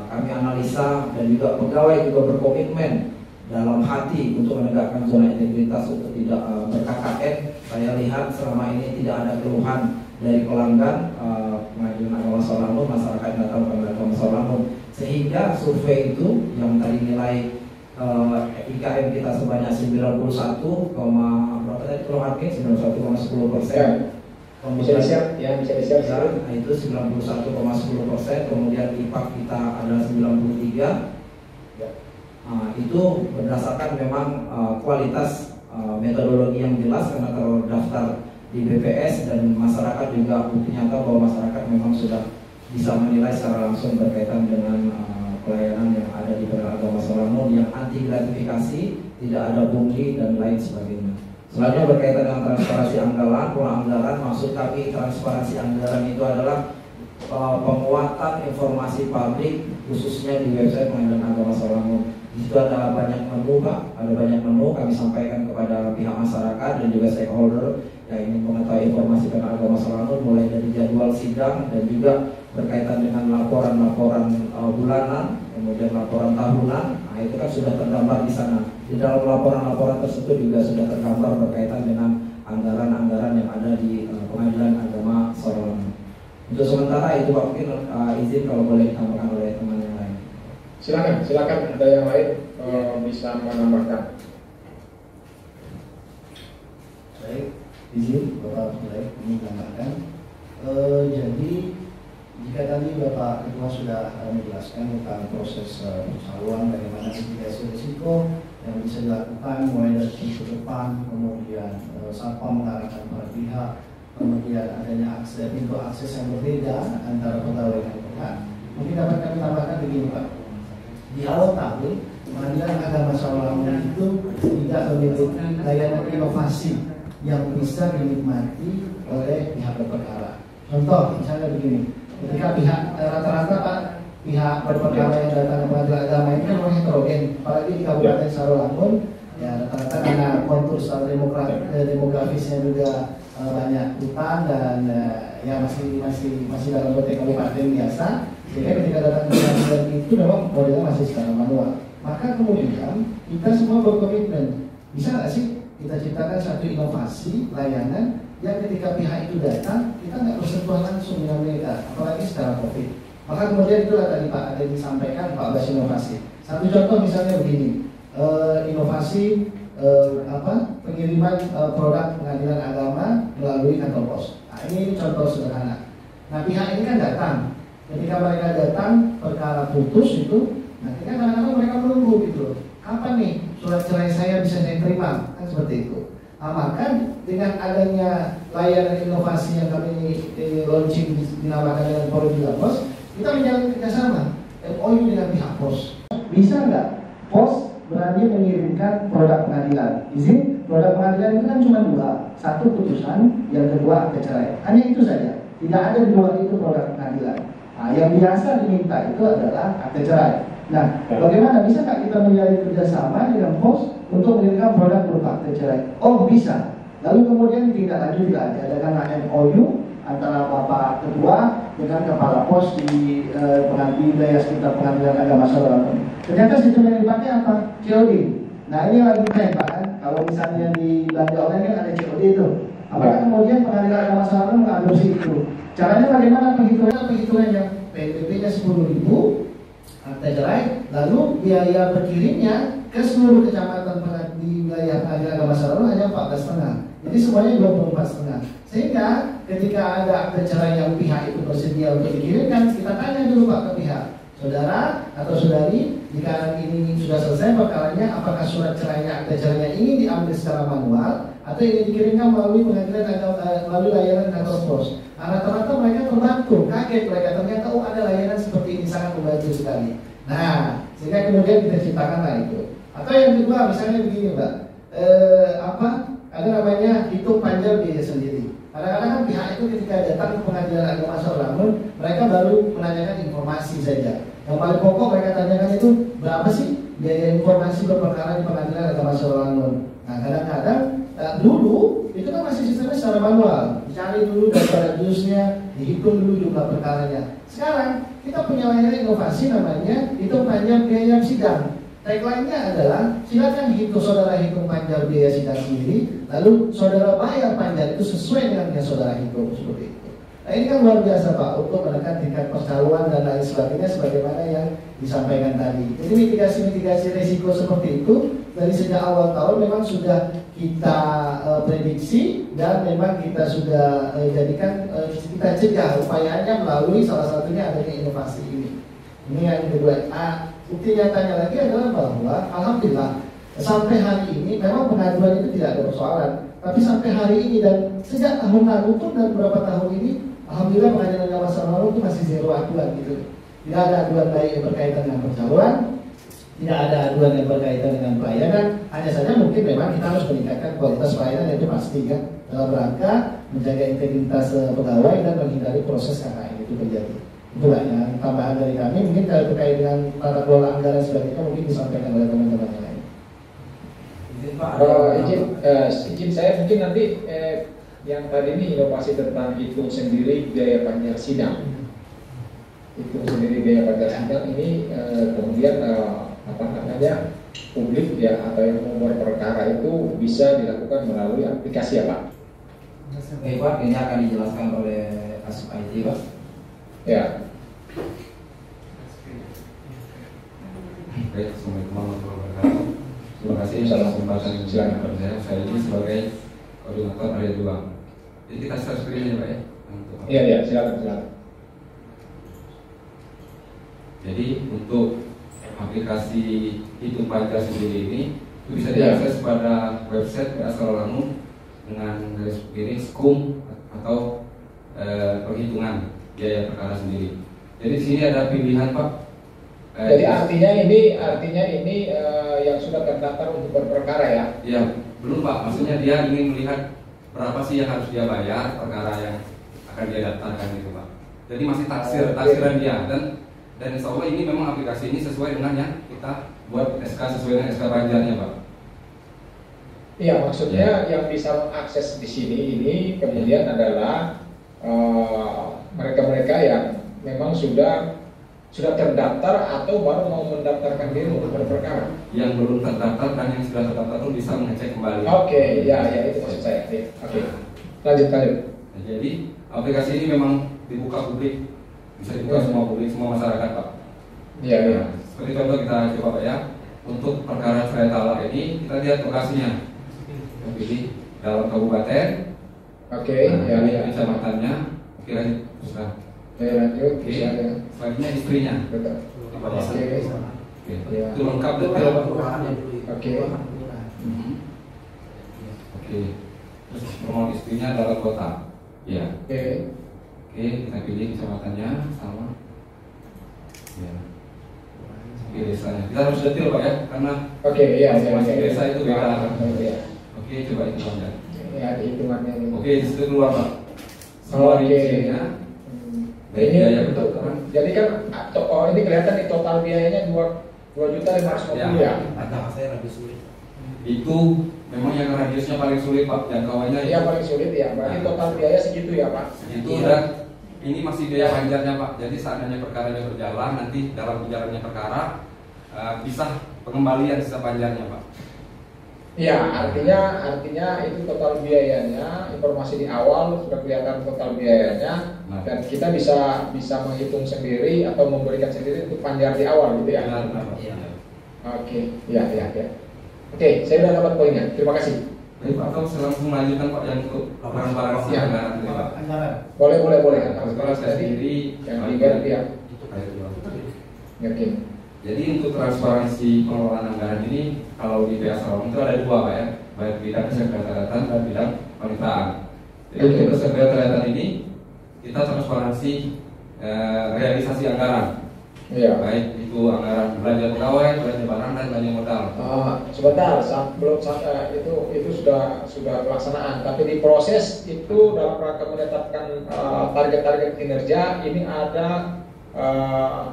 kami analisa dan juga pegawai juga berkomitmen dalam hati untuk menegakkan zona integritas untuk tidak ber-KKN. Saya lihat selama ini tidak ada keluhan dari pelanggan pengadilan agama Islam, masyarakat yang datang ke agama Islam, sehingga survei itu yang tadi nilai IKM kita sebanyak 91,10%. Bisa di-share ya, bisa di-share. Nah, itu 91,10%. Kemudian IPAK kita adalah 93. Nah, itu berdasarkan memang kualitas metodologi yang jelas karena terdaftar di BPS, dan masyarakat juga bukti nyata bahwa masyarakat memang sudah bisa menilai secara langsung berkaitan dengan pelayanan yang ada di agama Islam yang anti gratifikasi, tidak ada pungli dan lain sebagainya. Selanjutnya berkaitan dengan transparansi anggaran, penganggaran, maksud kami transparansi anggaran itu adalah penguatan informasi publik khususnya di website pengadilan agama Islam. Di situ ada banyak menu Pak, ada banyak menu kami sampaikan kepada pihak masyarakat dan juga stakeholder yang ingin mengetahui informasi tentang agama Islam, mulai dari jadwal sidang dan juga berkaitan dengan laporan-laporan bulanan, kemudian laporan tahunan. Nah, itu kan sudah tergambar di sana. Di dalam laporan-laporan tersebut juga sudah tergambar berkaitan dengan anggaran-anggaran yang ada di pengadilan agama Islam. Untuk sementara itu Pak, mungkin izin kalau boleh ditambahkan oleh teman yang lain. Silakan ada yang lain bisa menambahkan. Baik, izin Bapak boleh menambahkan. Jadi jika tadi Bapak Ketua sudah menjelaskan tentang proses percalonan, bagaimana mitigasi risiko yang bisa dilakukan mulai dari pintu depan, kemudian satpam mengarahkan para pihak, kemudian adanya pintu akses yang berbeda antara pegawai dan pihak. Mungkin dapat kami tambahkan begini Pak. Di awal tahun, pengadilan agama Islam itu tidak memiliki layanan inovasi yang bisa dinikmati oleh pihak berperkara. Contoh, misalnya begini, ketika pihak rata-rata Pak, pihak berperkara yang datang ke pengadilan agama ini kan orang heterogen, apalagi di Kabupaten Sarawangun, ya rata-rata karena kontur secara demografisnya juga banyak hutan dan ya masih dalam konteks kabupaten biasa. Sehingga ketika datang ke pengadilan itu memang modelnya masih secara manual. Maka kemudian kita semua berkomitmen, bisa nggak sih kita ciptakan satu inovasi layanan yang ketika pihak itu datang kita nggak bersentuhan langsung dengan mereka, apalagi secara COVID. Maka kemudian itulah tadi Pak ada disampaikan Pak Abbas inovasi. Satu contoh misalnya begini, inovasi pengiriman produk pengadilan agama melalui kantor pos. Nah, ini contoh sederhana. Nah, pihak ini kan datang. Ketika mereka datang, perkara putus itu, nanti kan kadang-kadang mereka menunggu gitu loh. Kapan nih surat cerai saya bisa saya terima? Kan seperti itu. Nah, maka dengan adanya layanan inovasi yang kami launching dinamakan dengan Forum Bila Pos, kita menjalin kerjasama MOU dengan pihak pos. Bisa nggak pos berani mengirimkan produk pengadilan? Izin produk pengadilan itu kan cuma dua, satu putusan, yang kedua akte cerai. Hanya itu saja. Tidak ada di luar itu produk pengadilan. Nah, yang biasa diminta itu adalah akte cerai. Nah, bagaimana bisa nggak kita menjalin kerjasama dengan pos untuk mengirimkan produk berupa akte cerai? Oh, bisa. Lalu kemudian ditindaklanjuti lagi adalah MOU antara Bapak Ketua dengan Kepala Pos di wilayah sekitar Pengadilan Agama Sarawak. Ternyata sistem yang dipakai apa? COD. Nah, ini lagi tren Pak kan. Kalau misalnya di belanja online kan ada COD itu. Apakah kemudian Pengadilan Agama Sarawak mengadopsi itu? Caranya bagaimana penghitungannya? PNBP-nya 10.000, akte cerai, lalu biaya berkirimnya ke seluruh kecamatan di wilayah Pengadilan Agama Sarawak hanya 14,5. Jadi semuanya 24,5. Sehingga ketika ada akte cerai yang pihak itu bersedia untuk dikirimkan, kita tanya dulu Pak ke pihak, saudara atau saudari, jika ini sudah selesai perkaranya, apakah surat cerainya, akte cerainya ini diambil secara manual atau ini dikirimkan melalui pengadilan atau melalui layanan kantor pos? Rata-rata mereka terbantu, kaget mereka ternyata ada layanan seperti ini, sangat membantu sekali. Nah, sehingga kemudian kita ciptakanlah itu. Atau yang kedua, misalnya begini Mbak, ada namanya hitung panjang biaya sendiri. Kadang-kadang kan pihak itu ketika datang ke Pengadilan Agama Sarawak, mereka baru menanyakan informasi saja. Yang paling pokok mereka tanyakan itu berapa sih biaya informasi berperkara di Pengadilan Agama Sarawak. Nah, kadang-kadang dulu itu kan masih sistemnya secara manual, dicari dulu daftar juznya, dihitung dulu jumlah perkaranya. Sekarang kita punya layanan inovasi namanya hitung panjang biaya sidang. Tagline-nya adalah silakan saudara hitung panjang biaya sidang sendiri, lalu saudara bayar panjang itu sesuai dengan yang saudara hitung, seperti itu. Nah, ini kan luar biasa Pak untuk menekan tingkat percaluan dan lain sebagainya sebagaimana yang disampaikan tadi. Jadi mitigasi risiko seperti itu dari sejak awal tahun memang sudah kita prediksi dan memang kita sudah jadikan kita cegah upayanya melalui salah satunya adanya inovasi ini. Ini yang kedua. Bukti nyatanya lagi adalah bahwa alhamdulillah sampai hari ini memang pengaduan itu tidak ada persoalan, tapi sampai hari ini dan sejak tahun lalu pun dan beberapa tahun ini alhamdulillah Pengadilan Agama Sarawak itu masih zero aduan gitu. Tidak ada aduan baik yang berkaitan dengan percaloan, tidak ada aduan yang berkaitan dengan pelayanan. Hanya saja mungkin memang kita harus meningkatkan kualitas pelayanan, itu pasti kan, dalam rangka menjaga integritas pegawai dan menghindari proses KKN itu terjadi. Itulah yang tambahan dari kami. Mungkin kalau terkait dengan tata kelola anggaran sebagainya mungkin disampaikan oleh teman-teman yang lain. Izin saya mungkin nanti yang tadi ini inovasi tentang hitung sendiri biaya panjang sidang. Hitung sendiri biaya panjang sidang ini kemudian publik ya atau yang nomor perkara itu bisa dilakukan melalui aplikasi ya Pak? Oke Pak, ini akan dijelaskan oleh Kasub IT Pak. Ya. Baik, Assalamualaikum warahmatullahi wabarakatuh. Terima kasih atas kesempatan yang diberikan saya ini sebagai koordinator area 2. Jadi kita share screen ya Pak ya. Iya, silakan. Jadi untuk aplikasi hitung pajak sendiri ini itu bisa diakses pada website PA Sarawak dengan garis begini skum atau perhitungan biaya perkara sendiri. Jadi di sini ada pilihan Pak. Jadi artinya ini yang sudah terdaftar untuk berperkara ya? Iya, belum Pak. Maksudnya dia ingin melihat berapa sih yang harus dia bayar perkara yang akan dia daftarkan gitu Pak. Jadi masih taksiran dia dan insya Allah ini memang aplikasi ini sesuai dengan yang kita buat SK sesuai dengan SK panjarnya Pak. Iya, maksudnya yang bisa mengakses di sini ini kemudian adalah mereka-mereka yang memang sudah terdaftar atau baru mau mendaftarkan diri untuk berperkara. Yang belum terdaftar dan yang sudah terdaftar pun bisa mengecek kembali. Oke, ya itu maksud saya. Oke. Lanjut. Nah, jadi aplikasi ini memang dibuka publik, bisa dibuka semua publik, semua masyarakat Pak. Iya. Nah, seperti contoh kita coba Pak ya. Untuk perkara cerai talak ini kita lihat lokasinya. Kita pilih dalam kabupaten, Oke, Nah, ya, ini ya. kecamatannya. Oke, lanjut. Ustaz. Lanjut. Oke. Bisa ya. Selanjutnya istrinya. Betul. Di bawah. Oke. Oke. Ya. Itu lengkap detail, Pak. Oke. Mhm. Oke. Terus nomor istrinya adalah kota. Ya. Oke. Oke, kita pilih kecamatannya sama. Ya. Oke, desanya. Kita harus detail, Pak ya, karena Oke, iya. masing-masing desa itu beda. Iya. Oke, coba itu Pak. Ya, hitungannya ini. Oke, di situ keluar, Pak. Semua Oke. rinciannya. Baik, Ini biaya pendaftaran. jadi kan ini kelihatan nih total biayanya 2.550.000 ya. Agak saya lebih sulit. Itu memang yang radiusnya paling sulit, Pak. Jangkauannya Iya paling sulit ya. Berarti total biaya segitu ya, Pak. itu. Dan ini masih biaya panjarnya, Pak. Jadi seandainya perkaranya berjalan, nanti dalam berjalannya perkara bisa pengembalian sisa panjarnya, Pak. Iya, artinya itu total biayanya, informasi di awal sudah kelihatan total biayanya, Nah. dan kita bisa menghitung sendiri atau memberikan sendiri untuk panjar di awal gitu ya. Benar, benar, Pak. Iya. Oke, iya. Oke, saya sudah dapat poinnya. Terima kasih. Baik, Pak. Atau saya langsung melanjutkan, Pak, yang untuk transparansi Iya. anggaran ini, Pak. Boleh. Transparansi Tadi sendiri. yang tiga ya. Ayo, Pak. Oke. Jadi untuk transparansi pengelolaan anggaran ini kalau di PA Sarawak itu ada dua, Pak ya, baik bidang kesekretariatan dan bidang pemerintahan. Jadi untuk kesekretariatan ini kita transparansi realisasi anggaran, Iya. baik itu anggaran belanja pegawai, belanja barang dan belanja modal. Sebentar, itu sudah pelaksanaan, tapi di proses itu dalam rangka menetapkan target-target kinerja ini ada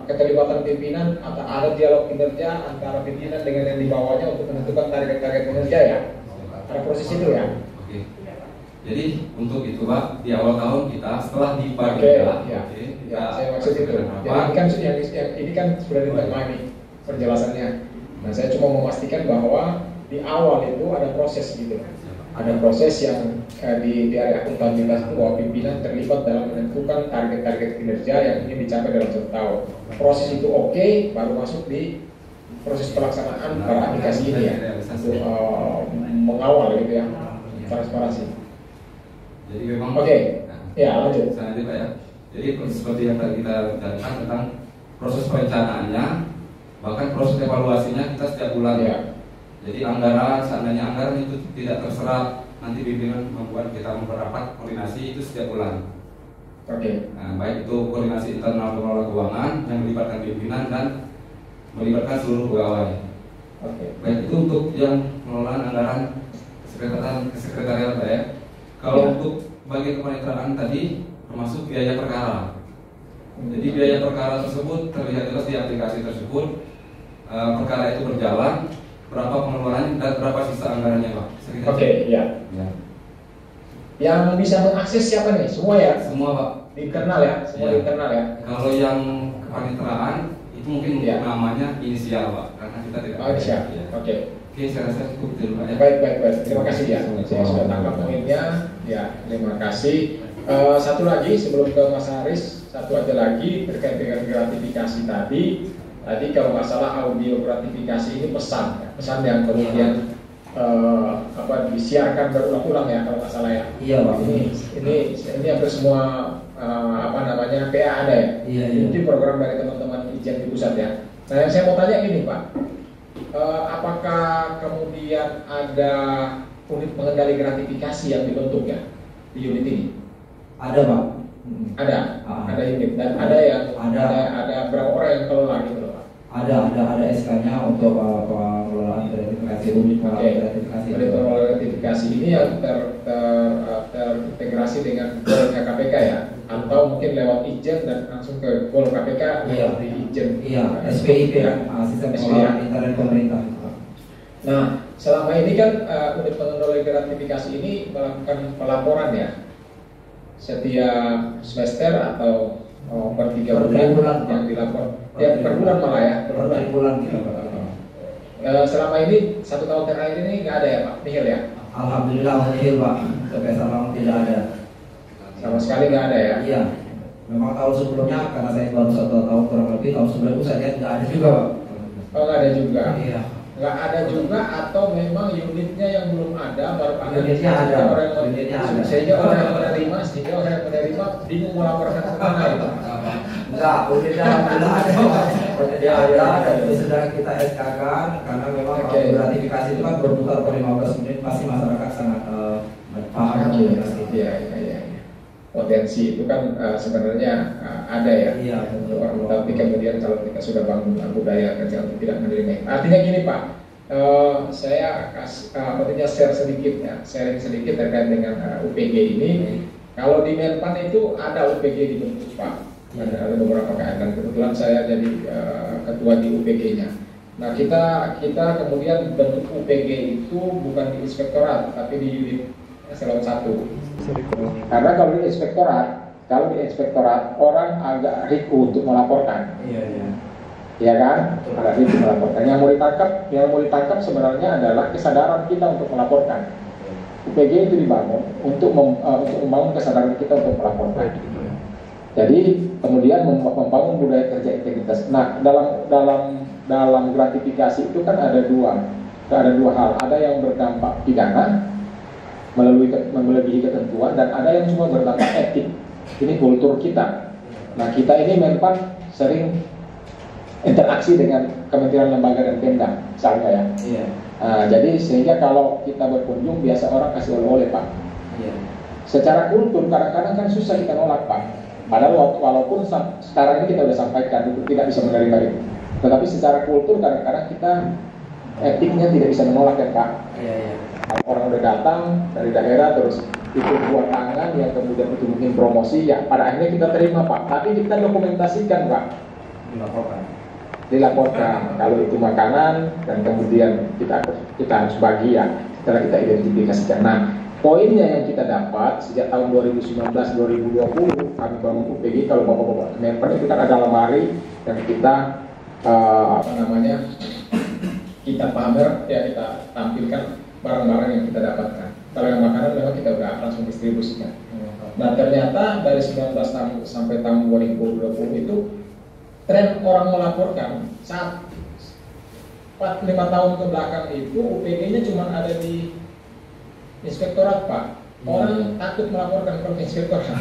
keterlibatan pimpinan atau ada dialog kinerja antara pimpinan dengan yang di bawahnya untuk menentukan target-target kinerja ya. Ada proses itu ya. Oke. Jadi untuk itu, Pak, di awal tahun kita setelah dibagi Oke, ya, ya. oke, Ya, saya maksud itu. Jadi ini kan sudah ditengah nih penjelasannya. Nah, saya cuma memastikan bahwa di awal itu ada proses gitu. Ada proses yang di area akuntabilitas itu bahwa pimpinan terlibat dalam menentukan target-target kinerja yang ingin dicapai dalam satu tahun. Proses itu oke, baru masuk di proses pelaksanaan para aplikasi ini ya, untuk mengawal gitu ya, transparansi. Jadi memang Oke. Ya, lanjut. Saya Pak ya. Jadi seperti yang tadi kita bicarakan tentang proses perencanaannya, bahkan proses evaluasinya kita setiap bulan. Ya. Jadi anggaran, seandainya anggaran itu tidak terserap, nanti pimpinan membuat kita merapat koordinasi itu setiap bulan. Oke. Nah, baik itu koordinasi internal pengelola keuangan yang melibatkan pimpinan dan melibatkan seluruh pegawai. Oke. Baik itu untuk yang pengelolaan anggaran kesekretariat, Pak ya. Kalau Ya. untuk bagian kepaniteraan tadi termasuk biaya perkara. Jadi biaya perkara tersebut terlihat jelas di aplikasi tersebut. Perkara itu berjalan, berapa pengeluarannya dan berapa sisa anggarannya, Pak. Oke, ya. Ya. Yang bisa mengakses siapa nih? Semua ya? Semua, Pak. Di internal ya? Semua Ya. di internal ya? Kalau yang kepaniteraan itu mungkin Ya. namanya inisial, Pak, karena kita tidak. Oh, siap. Ya. Oke. Oke, saya rasa cukup dulu, Pak ya. Baik. Terima kasih ya. Saya sudah tangkap poinnya. Ya, terima kasih. Satu lagi sebelum ke Mas Haris, satu aja lagi terkait dengan gratifikasi tadi. Tadi kalau nggak salah audio gratifikasi ini pesan yang kemudian disiarkan berulang-ulang ya kalau nggak salah ya. Iya, Pak. Ini hampir semua PA ada ya. Iya. Ini program dari teman-teman Ijen di pusat ya. Nah, yang saya mau tanya gini Pak, apakah kemudian ada unit pengendali gratifikasi yang dibentuk ya di unit ini? Ada, Pak. Ada unit dan ada yang ada berapa orang yang kelola gitu loh Pak? Ada SK-nya untuk pengelolaan gratifikasi, unit pengelolaan gratifikasi. Unit pengelolaan gratifikasi ini yang terintegrasi dengan Gol KPK ya, atau mungkin lewat Ijen dan langsung ke Gol KPK lewat di Ijen. Iya, SPIP ya, sistem pengelolaan internet pemerintah. Nah, selama ini kan unit pengendali gratifikasi ini melakukan pelaporan ya, setiap semester atau per 3 bulan yang dilapor. Ya, per bulan malah ya, Per bulan kita, Pak. selama ini 1 tahun terakhir ini nggak ada ya Pak, nihil ya? Alhamdulillah nihil, Pak. Sampai sekarang tidak ada. Sama sekali nggak ada ya? Iya. Memang tahun sebelumnya karena saya baru 1 tahun kurang lebih, tahun sebelumnya saya lihat nggak ada juga, Pak. Oh nggak ada juga. Iya. Nggak ada juga, atau memang unitnya yang belum ada, baru ada Unitnya ada. sehingga orang yang menerima bingung mau laporkan kemana itu. Enggak, unitnya alhamdulillah ada. Unitnya ada dan itu sudah kita SK-kan karena memang kalau gratifikasi itu kan berputar per 15 menit pasti masyarakat sangat paham. Iya. Potensi itu kan sebenarnya ada ya. Iya, betul. Tapi kemudian kalau kita sudah bangun budaya kerja untuk tidak menerima. Artinya gini Pak, saya artinya sharing sedikit terkait dengan UPG ini. Kalau di Menpan itu ada UPG dibentuk Pak, ada beberapa keadaan. Kebetulan saya jadi ketua di UPG-nya. Nah kita kemudian bentuk UPG itu bukan di inspektorat, tapi di unit eselon 1. Karena kalau di inspektorat orang agak riku untuk melaporkan. Iya kan? Agak riku melaporkan. Yang mau ditangkap sebenarnya adalah kesadaran kita untuk melaporkan. UPG itu dibangun untuk membangun kesadaran kita untuk melaporkan. Jadi kemudian membangun budaya kerja integritas. Nah, dalam gratifikasi itu kan ada dua hal. Ada yang berdampak pidana melebihi ketentuan, dan ada yang cuma berdampak etik. Ini kultur kita. Nah, kita ini Menpan sering interaksi dengan kementerian lembaga dan Pemda, misalnya ya. Iya. Nah, jadi sehingga kalau kita berkunjung biasa orang kasih oleh-oleh Pak. Iya. Secara kultur kadang-kadang kan susah kita nolak Pak. Padahal walaupun sekarang ini kita sudah sampaikan itu tidak bisa menerima itu. Tetapi secara kultur kadang-kadang kita etiknya tidak bisa menolak ya Pak. Iya. Orang udah datang dari daerah terus itu buat tangan yang kemudian itu mungkin promosi, ya pada akhirnya kita terima Pak. Tapi kita dokumentasikan Pak. Dilaporkan kalau itu makanan, dan kemudian kita harus bagi ya setelah kita identifikasikan. Nah, poinnya yang kita dapat sejak tahun 2019-2020 kami bangun UPG. Kalau bapak-bapak Menpan itu kan ada lemari yang kita kita pamer ya, kita tampilkan barang-barang yang kita dapatkan. Kalau yang makanan memang kita udah langsung distribusikan. Nah, ternyata dari 19 tahun sampai tahun 2020 itu tren orang melaporkan saat 4-5 tahun ke belakang itu UPG-nya cuma ada di inspektorat Pak. Orang takut melaporkan ke inspektorat.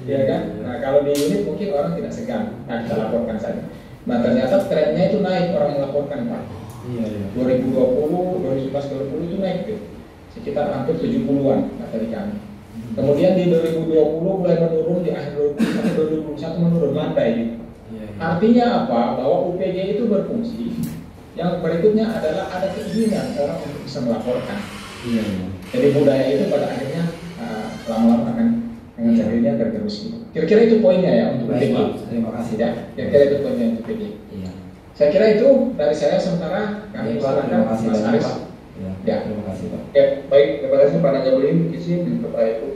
Ya kan? Nah, kalau di unit mungkin orang tidak segan. Nah, kita laporkan saja. Nah, ternyata trennya itu naik orang melaporkan Pak. 2020, 2019, 2020 itu naik tuh. Sekitar hampir 70-an kata di kami. Kemudian di 2020 mulai menurun, di akhir 2021 menurun landai gitu. Artinya apa? Bahwa UPG itu berfungsi. Yang berikutnya adalah ada keinginan orang untuk bisa melaporkan. Jadi budaya itu pada akhirnya lama-lama akan dengan sendirinya tergerus. Kira-kira itu poinnya ya untuk UPG. Terima kasih ya. Kira-kira itu poinnya untuk UPG. Saya kira itu dari saya, sementara kami silakan Mas Aris. Ya, terima kasih Pak. Ya, baik, terima kasih Pak Najamudin. Izin Bapak Ibu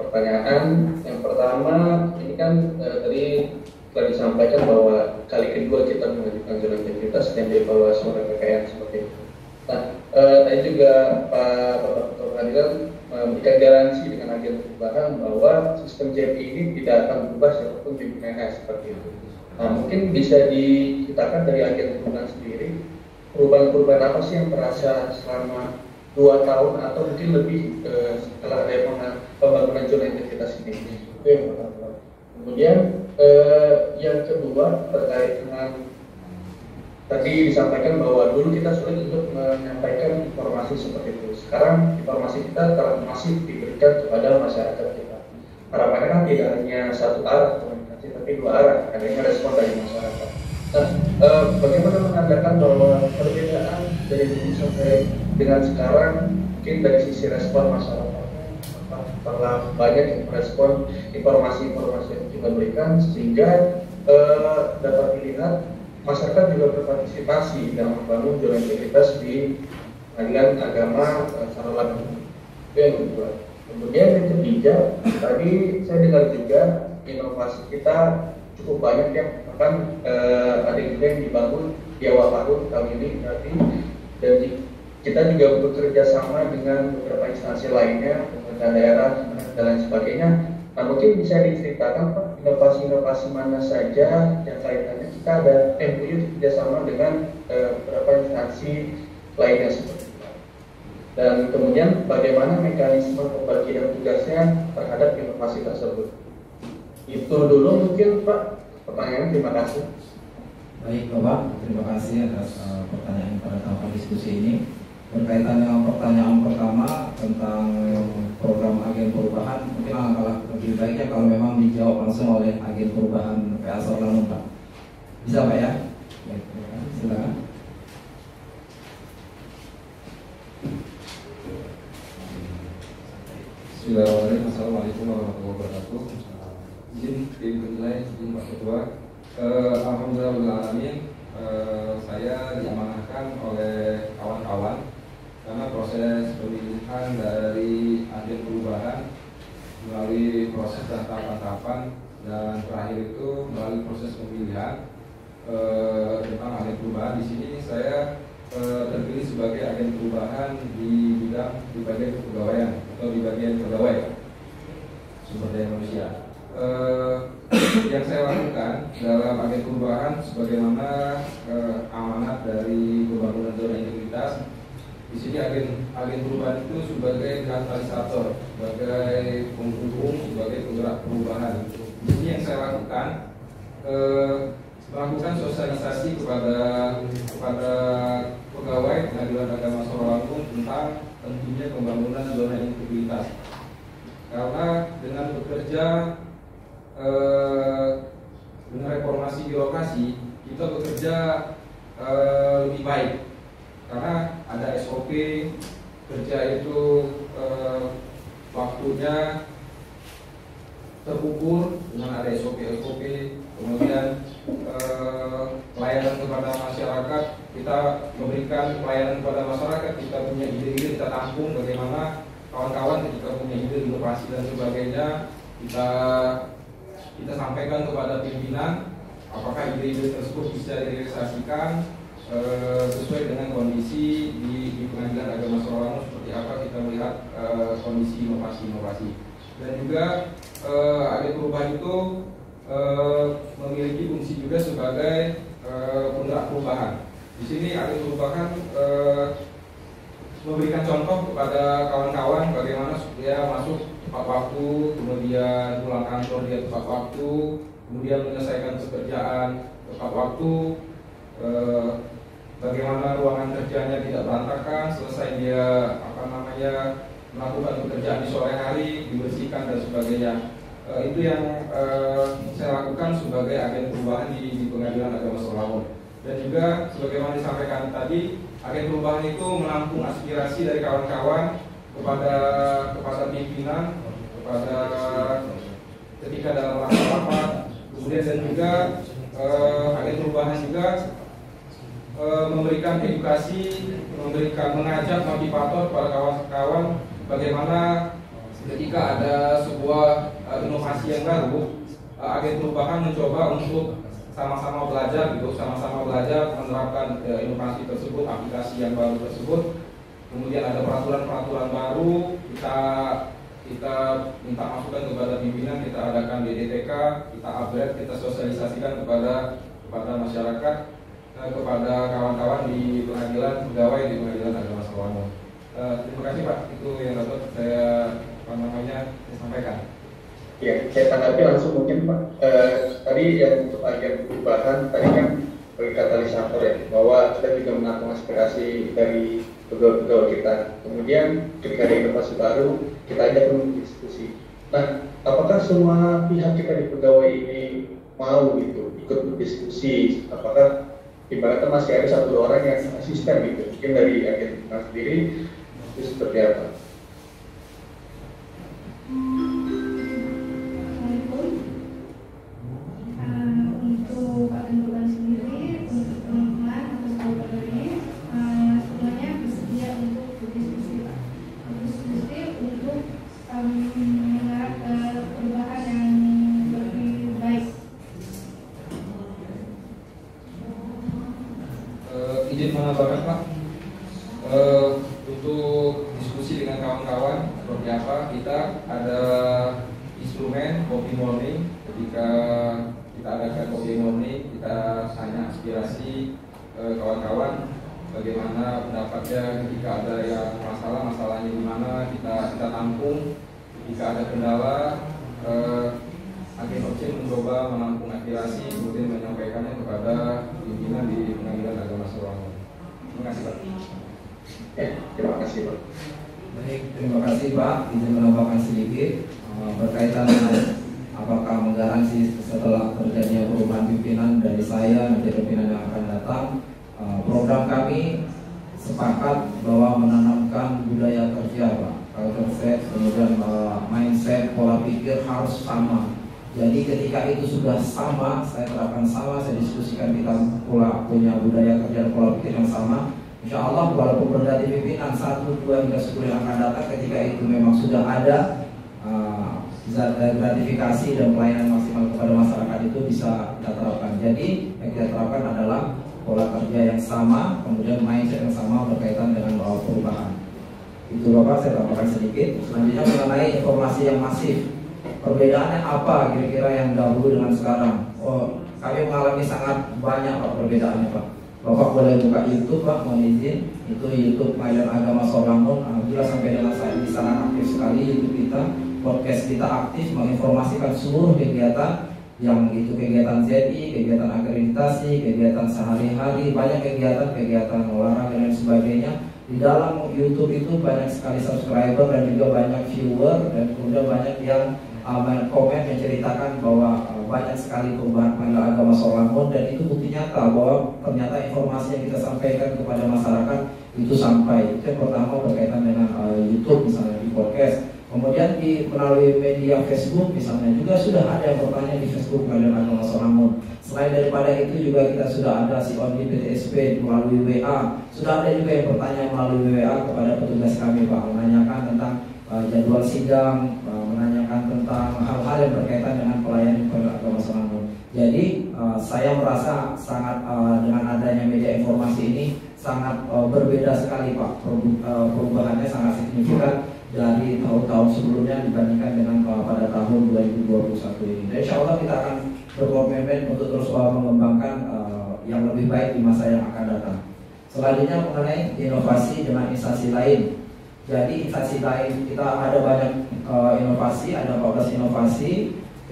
pertanyaan. Yang pertama, ini kan tadi telah disampaikan bahwa kali kedua kita mengajukan zona integritas dan dievaluasi oleh PKN seperti itu. Nah, tadi juga Pak Ketua Pengadilan memberikan garansi dengan agen perubahan bahwa sistem JP ini tidak akan berubah siapapun pimpinannya seperti itu. Nah, mungkin bisa diceritakan dari agen perubahan sendiri, perubahan-perubahan apa sih yang terasa selama 2 tahun atau mungkin lebih setelah ada pembangunan zona integritas ini. Itu yang pertama. Kemudian yang kedua terkait dengan tadi disampaikan bahwa dulu kita sulit untuk menyampaikan informasi seperti itu. Sekarang informasi kita telah masif diberikan kepada masyarakat kita. Harapannya kan tidak hanya satu arah komunikasi, tapi 2 arah, adanya respon dari masyarakat. Nah, bagaimana menandakan bahwa perbedaan dari dulu sampai dengan sekarang mungkin dari sisi respon masyarakat telah banyak yang merespon informasi-informasi yang kita berikan, sehingga dapat dilihat masyarakat juga berpartisipasi dalam membangun zona integritas di Pengadilan Agama Sarawangun. Itu yang kedua. Kemudian yang ketiga, tadi saya dengar juga inovasi kita cukup banyak yang bahkan ada juga yang dibangun di awal tahun ini berarti, dan kita juga bekerja sama dengan beberapa instansi lainnya, pemerintah daerah dan lain sebagainya. Nah, mungkin bisa diceritakan Pak, inovasi-inovasi mana saja yang kaitannya jika ada MOU kerjasama dengan beberapa instansi lainnya seperti itu. Dan kemudian bagaimana mekanisme pembagian tugasnya terhadap inovasi tersebut. Itu dulu mungkin Pak pertanyaan. Terima kasih. Baik Bapak, terima kasih atas pertanyaan pada tahapan diskusi ini. Berkaitan dengan pertanyaan pertama tentang program agen perubahan, mungkin alangkah lebih baiknya kalau memang dijawab langsung oleh agen perubahan PA Sarolangun, Pak. Bisa Pak ya? Baik, silakan. Bismillahirrahmanirrahim. Assalamualaikum warahmatullahi wabarakatuh. Izin dinilai, izin Pak Ketua. Alhamdulillah, saya diamanahkan oleh kawan-kawan karena proses pemilihan dari agen perubahan melalui proses dan tahapan-tahapan, dan terakhir itu melalui proses pemilihan tentang agen perubahan. Di sini saya terpilih sebagai agen perubahan di bagian kepegawaian atau di bagian pegawai sumber daya manusia. Yang saya lakukan dalam agen perubahan sebagaimana amanat dari pembangunan zona integritas. Di sini agen perubahan itu sebagai katalisator, sebagai penghubung, sebagai penggerak perubahan. Di sini yang saya lakukan melakukan sosialisasi kepada pegawai Pengadilan Agama Sarolangun tentang tentunya pembangunan zona integritas. Karena dengan bekerja dengan reformasi birokrasi, kita bekerja lebih baik. Karena ada SOP kerja itu waktunya terukur dengan ada SOP, kemudian pelayanan kepada masyarakat, kita memberikan pelayanan kepada masyarakat, kita punya ide-ide, kita tampung bagaimana kawan-kawan ketika punya ide inovasi dan sebagainya, kita sampaikan kepada pimpinan apakah ide-ide tersebut bisa direalisasikan sesuai dengan kondisi di Pengadilan Agama Sarolangun seperti apa kita melihat kondisi inovasi. Dan juga agen perubahan itu memiliki fungsi juga sebagai penggerak perubahan. Di sini agen perubahan memberikan contoh kepada kawan-kawan bagaimana dia masuk tepat waktu, kemudian pulang kantor dia tepat waktu, kemudian menyelesaikan pekerjaan tepat waktu, bagaimana ruangan kerjanya tidak berantakan, selesai dia melakukan pekerjaan di sore hari, dibersihkan dan sebagainya. Itu yang saya lakukan sebagai agen perubahan di Pengadilan Agama Sarolangun. Dan juga sebagaimana disampaikan tadi, agen perubahan itu menampung aspirasi dari kawan-kawan kepada pimpinan, kepada ketika dalam rapat, kemudian dan juga agen perubahan juga memberikan edukasi, mengajak motivator kepada kawan-kawan bagaimana ketika ada sebuah inovasi yang baru, agen perubahan mencoba untuk sama-sama belajar menerapkan inovasi tersebut, aplikasi yang baru tersebut. Kemudian ada peraturan-peraturan baru, kita minta masukan kepada pimpinan, kita adakan DDTK, kita upgrade, kita sosialisasikan kepada masyarakat, kepada kawan-kawan di pengadilan, pegawai di Pengadilan Agama Sarolangun. Terima kasih Pak, itu yang dapat saya sampaikan. Ya, saya tanggapi langsung mungkin Pak. Tadi yang untuk agen perubahan tadi kan sebagai katalisator ya, bahwa kita juga menampung aspirasi dari pegawai-pegawai kita. Kemudian ketika ada inovasi baru, kita ajak untuk diskusi. Nah, apakah semua pihak kita di pegawai ini mau gitu ikut berdiskusi? Apakah ibaratnya masih ada 1-2 orang yang asisten gitu? Mungkin dari agen kita sendiri itu seperti apa? Untuk agen perubahan sendiri, untuk teman-teman atau sahabat ini, semuanya bersedia untuk berdiskusi, Pak. Berdiskusi untuk mengarah ke perubahan yang lebih baik. Izin menambahkan Pak, untuk diskusi dengan kawan-kawan seperti apa, kita ada instrumen copy morning ketika kita adakan testimoni, kita tanya aspirasi kawan-kawan bagaimana pendapatnya ketika ada yang masalahnya di mana kita tampung. Jika ada kendala, agen OC mencoba menampung aspirasi kemudian menyampaikannya kepada pimpinan di Pengadilan Agama Solo. Terima kasih Pak. Terima kasih Pak. Baik, terima kasih Pak. Izin menambahkan sedikit berkaitan dengan apakah menggaransi setelah terjadinya perubahan pimpinan dari saya nanti pimpinan yang akan datang. Program kami sepakat bahwa menanamkan budaya kerja Pak, culture set, kemudian mindset, pola pikir harus sama. Jadi ketika itu sudah sama, saya terapkan sama, saya diskusikan kita punya budaya kerja dan pola pikir yang sama. Insya Allah walaupun berganti pimpinan 1, 2 hingga 10 yang akan datang, ketika itu memang sudah ada gratifikasi dan pelayanan maksimal kepada masyarakat itu bisa kita terapkan. Jadi yang kita terapkan adalah pola kerja yang sama, kemudian mindset yang sama berkaitan dengan perubahan. Itu Bapak, saya tambahkan sedikit. Selanjutnya mengenai informasi yang masif. Perbedaannya apa kira-kira yang dahulu dengan sekarang? Kami mengalami sangat banyak Pak perbedaannya Pak. Bapak boleh buka YouTube Pak, mohon izin. Itu YouTube Pengadilan Agama Solangun. Alhamdulillah sampai dengan saat ini sangat aktif sekali YouTube kita. Podcast kita aktif menginformasikan seluruh kegiatan, yang itu kegiatan ZI, kegiatan akreditasi, kegiatan sehari-hari, banyak kegiatan olahraga dan sebagainya. Di dalam YouTube itu banyak sekali subscriber dan juga banyak viewer, dan kemudian banyak yang komen menceritakan bahwa banyak sekali perubahan Pengadilan Agama Solangun, dan itu bukti nyata bahwa ternyata informasi yang kita sampaikan kepada masyarakat itu sampai. Itu yang pertama berkaitan dengan YouTube misalnya di podcast. Kemudian melalui media Facebook misalnya juga sudah ada yang bertanya di Facebook Pengadilan Agama Solangun. Selain daripada itu juga kita sudah ada si on PTSP melalui WA. Sudah ada juga yang bertanya melalui WA kepada petugas kami Pak, menanyakan tentang jadwal sidang, menanyakan tentang hal-hal yang berkaitan dengan pelayanan Pengadilan Agama Solangun. Jadi saya merasa sangat dengan adanya media informasi ini sangat berbeda sekali Pak. Perubahannya sangat signifikan dari tahun-tahun sebelumnya dibandingkan dengan pada tahun 2021 ini. Dan insya Allah kita akan berkomitmen untuk terus mengembangkan yang lebih baik di masa yang akan datang. Selanjutnya mengenai inovasi dengan instansi lain. Jadi instansi lain kita ada banyak inovasi, ada 14 inovasi.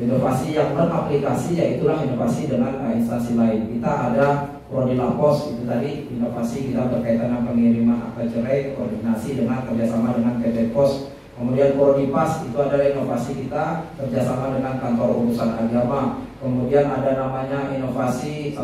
Inovasi yang non-aplikasi yaitulah inovasi dengan instansi lain. Kita ada Prodi Lapos, itu tadi inovasi kita berkaitan dengan pengiriman akta cerai, koordinasi dengan kerjasama dengan PT Pos. Kemudian Prodi Pas itu adalah inovasi kita kerjasama dengan kantor urusan agama. Kemudian ada namanya inovasi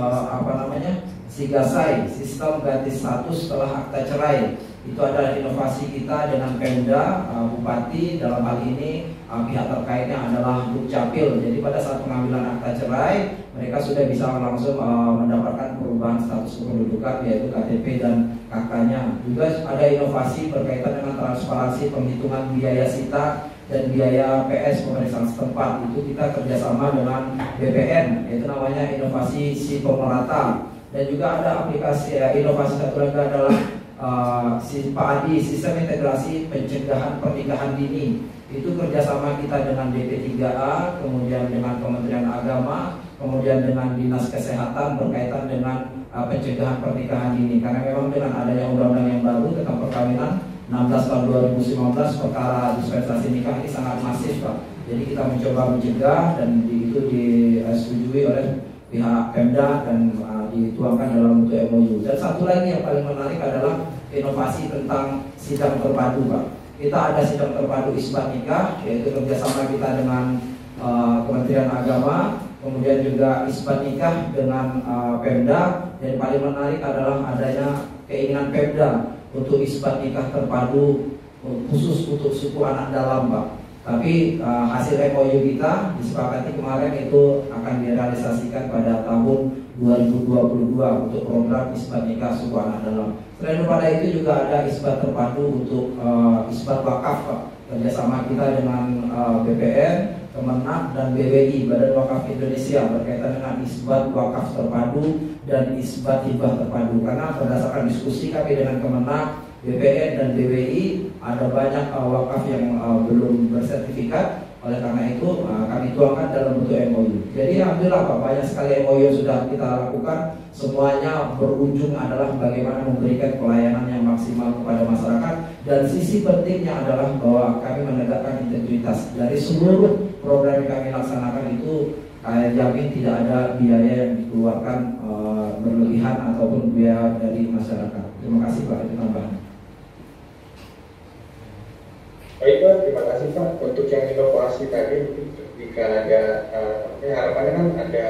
Sigasai, sistem ganti status setelah akta cerai. Itu adalah inovasi kita dengan Pemda, Bupati, dalam hal ini pihak terkaitnya adalah Dukcapil. Jadi pada saat pengambilan akta cerai, mereka sudah bisa langsung mendapatkan perubahan status kependudukan yaitu KTP dan KK-nya. Juga ada inovasi berkaitan dengan transparansi penghitungan biaya sita dan biaya PS pemeriksaan setempat. Itu kita kerjasama dengan BPN, yaitu namanya inovasi si pemerata. Dan juga ada aplikasi inovasi satu lagi adalah PADI, sistem integrasi pencegahan pernikahan dini. Itu kerjasama kita dengan DP3A, kemudian dengan Kementerian Agama, kemudian dengan Dinas Kesehatan berkaitan dengan pencegahan pernikahan dini. Karena memang dengan adanya undang-undang yang baru tentang perkawinan 16 tahun 2019, perkara dispensasi nikah ini sangat masif Pak. Jadi kita mencoba mencegah dan itu disetujui oleh pihak Pemda dan dituangkan dalam bentuk MOU. Dan satu lagi yang paling menarik adalah inovasi tentang sidang terpadu Pak. Kita ada sidang terpadu isbat nikah, yaitu kerjasama kita dengan Kementerian Agama, kemudian juga isbat nikah dengan Pemda. Dan paling menarik adalah adanya keinginan Pemda untuk isbat nikah terpadu khusus untuk suku anak dalam Pak. Tapi hasil MOU kita disepakati kemarin itu akan direalisasikan pada tahun 2022 untuk program isbat nikah suku anak dalam. Selain daripada itu juga ada isbat terpadu untuk isbat wakaf Pak. Kerjasama kita dengan BPN, Kemenak dan BWI, Badan Wakaf Indonesia, berkaitan dengan isbat wakaf terpadu dan isbat hibah terpadu. Karena berdasarkan diskusi kami dengan Kemenak, BPN dan BWI, ada banyak wakaf yang belum bersertifikat. Oleh karena itu kami tuangkan dalam bentuk MOU. Jadi alhamdulillah Pak, banyak sekali MOU yang sudah kita lakukan. Semuanya berujung adalah bagaimana memberikan pelayanan yang maksimal kepada masyarakat. Dan sisi pentingnya adalah bahwa kami menegakkan integritas. Dari seluruh program yang kami laksanakan itu, saya jamin tidak ada biaya yang dikeluarkan berlebihan ataupun biaya dari masyarakat. Terima kasih Pak, itu tambahan. Baik Pak, terima kasih Pak untuk yang inovasi tadi. Jika ada harapannya kan ada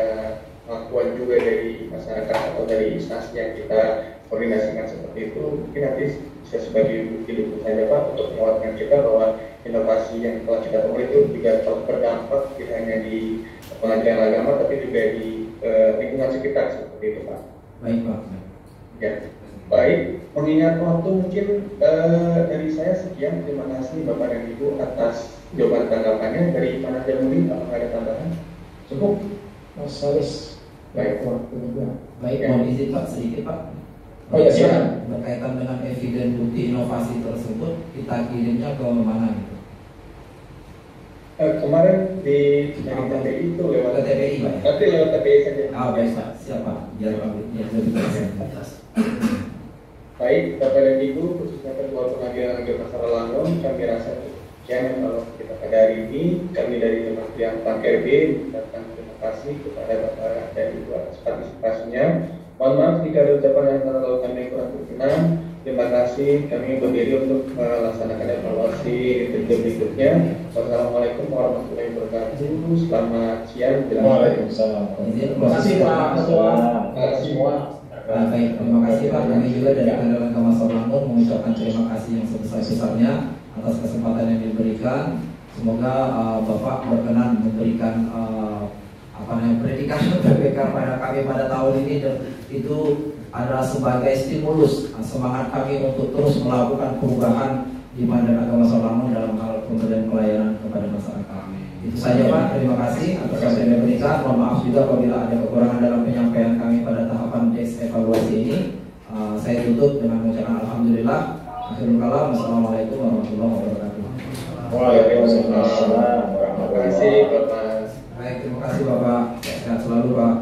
pengakuan juga dari masyarakat atau dari instansi yang kita koordinasikan seperti itu, mungkin nanti bisa sebagai bukti dulu saja Pak untuk menguatkan kita bahwa inovasi yang telah kita temui itu juga telah berdampak tidak hanya di pengadilan agama tapi juga di lingkungan sekitar seperti itu Pak. Baik Pak. Ya. Baik, mengingat waktu mungkin dari saya sekian. Terima kasih Bapak dan Ibu atas jawaban tanggapannya. Dari Pak Najarudin, apakah ada tambahan? Cukup, Mas Salis. Baik, waktu juga. Baik, mohon izin Pak sedikit Pak. Oh ya, silakan. Berkaitan dengan eviden bukti inovasi tersebut, kita kirimnya ke mana gitu? Kemarin di TPI itu lewat TPI Pak. Nanti lewat TPI saja. Baik Pak, siapa? Biar lebih jelas. Baik, Bapak dan Ibu, khususnya Ketua Pengadilan Negeri Pasar Langun, kami rasa sekian kalau kita pada hari ini. Kami dari Kementerian PAN-RB mengucapkan terima kasih kepada Bapak dan Ibu atas partisipasinya. Mohon maaf jika ada ucapan yang terlalu kami kurang berkenan. Terima kasih, kami berdiri untuk melaksanakan evaluasi berikutnya. Wassalamualaikum warahmatullahi wabarakatuh. Selamat siang. Waalaikumsalam. Terima kasih Pak Ketua. Terima kasih semua. Baik, terima kasih Pak. Kami juga dari Pengadilan Agama Langun mengucapkan terima kasih yang sebesar-besarnya atas kesempatan yang diberikan. Semoga Bapak berkenan memberikan predikat PPK pada kami pada tahun ini, dan itu adalah sebagai stimulus semangat kami untuk terus melakukan perubahan di Pengadilan Agama Langun dalam hal pemberian pelayanan kepada masyarakat. Itu saja Pak, terima kasih atas apa yang diberikan. Mohon maaf juga apabila ada kekurangan dalam penyampaian kami pada tahapan evaluasi ini. Saya tutup dengan mengucapkan alhamdulillah. Akhirul kalam, wassalamualaikum warahmatullahi wabarakatuh. Waalaikumsalam. Terima kasih Bapak. Baik, terima kasih Bapak. Sehat selalu Pak.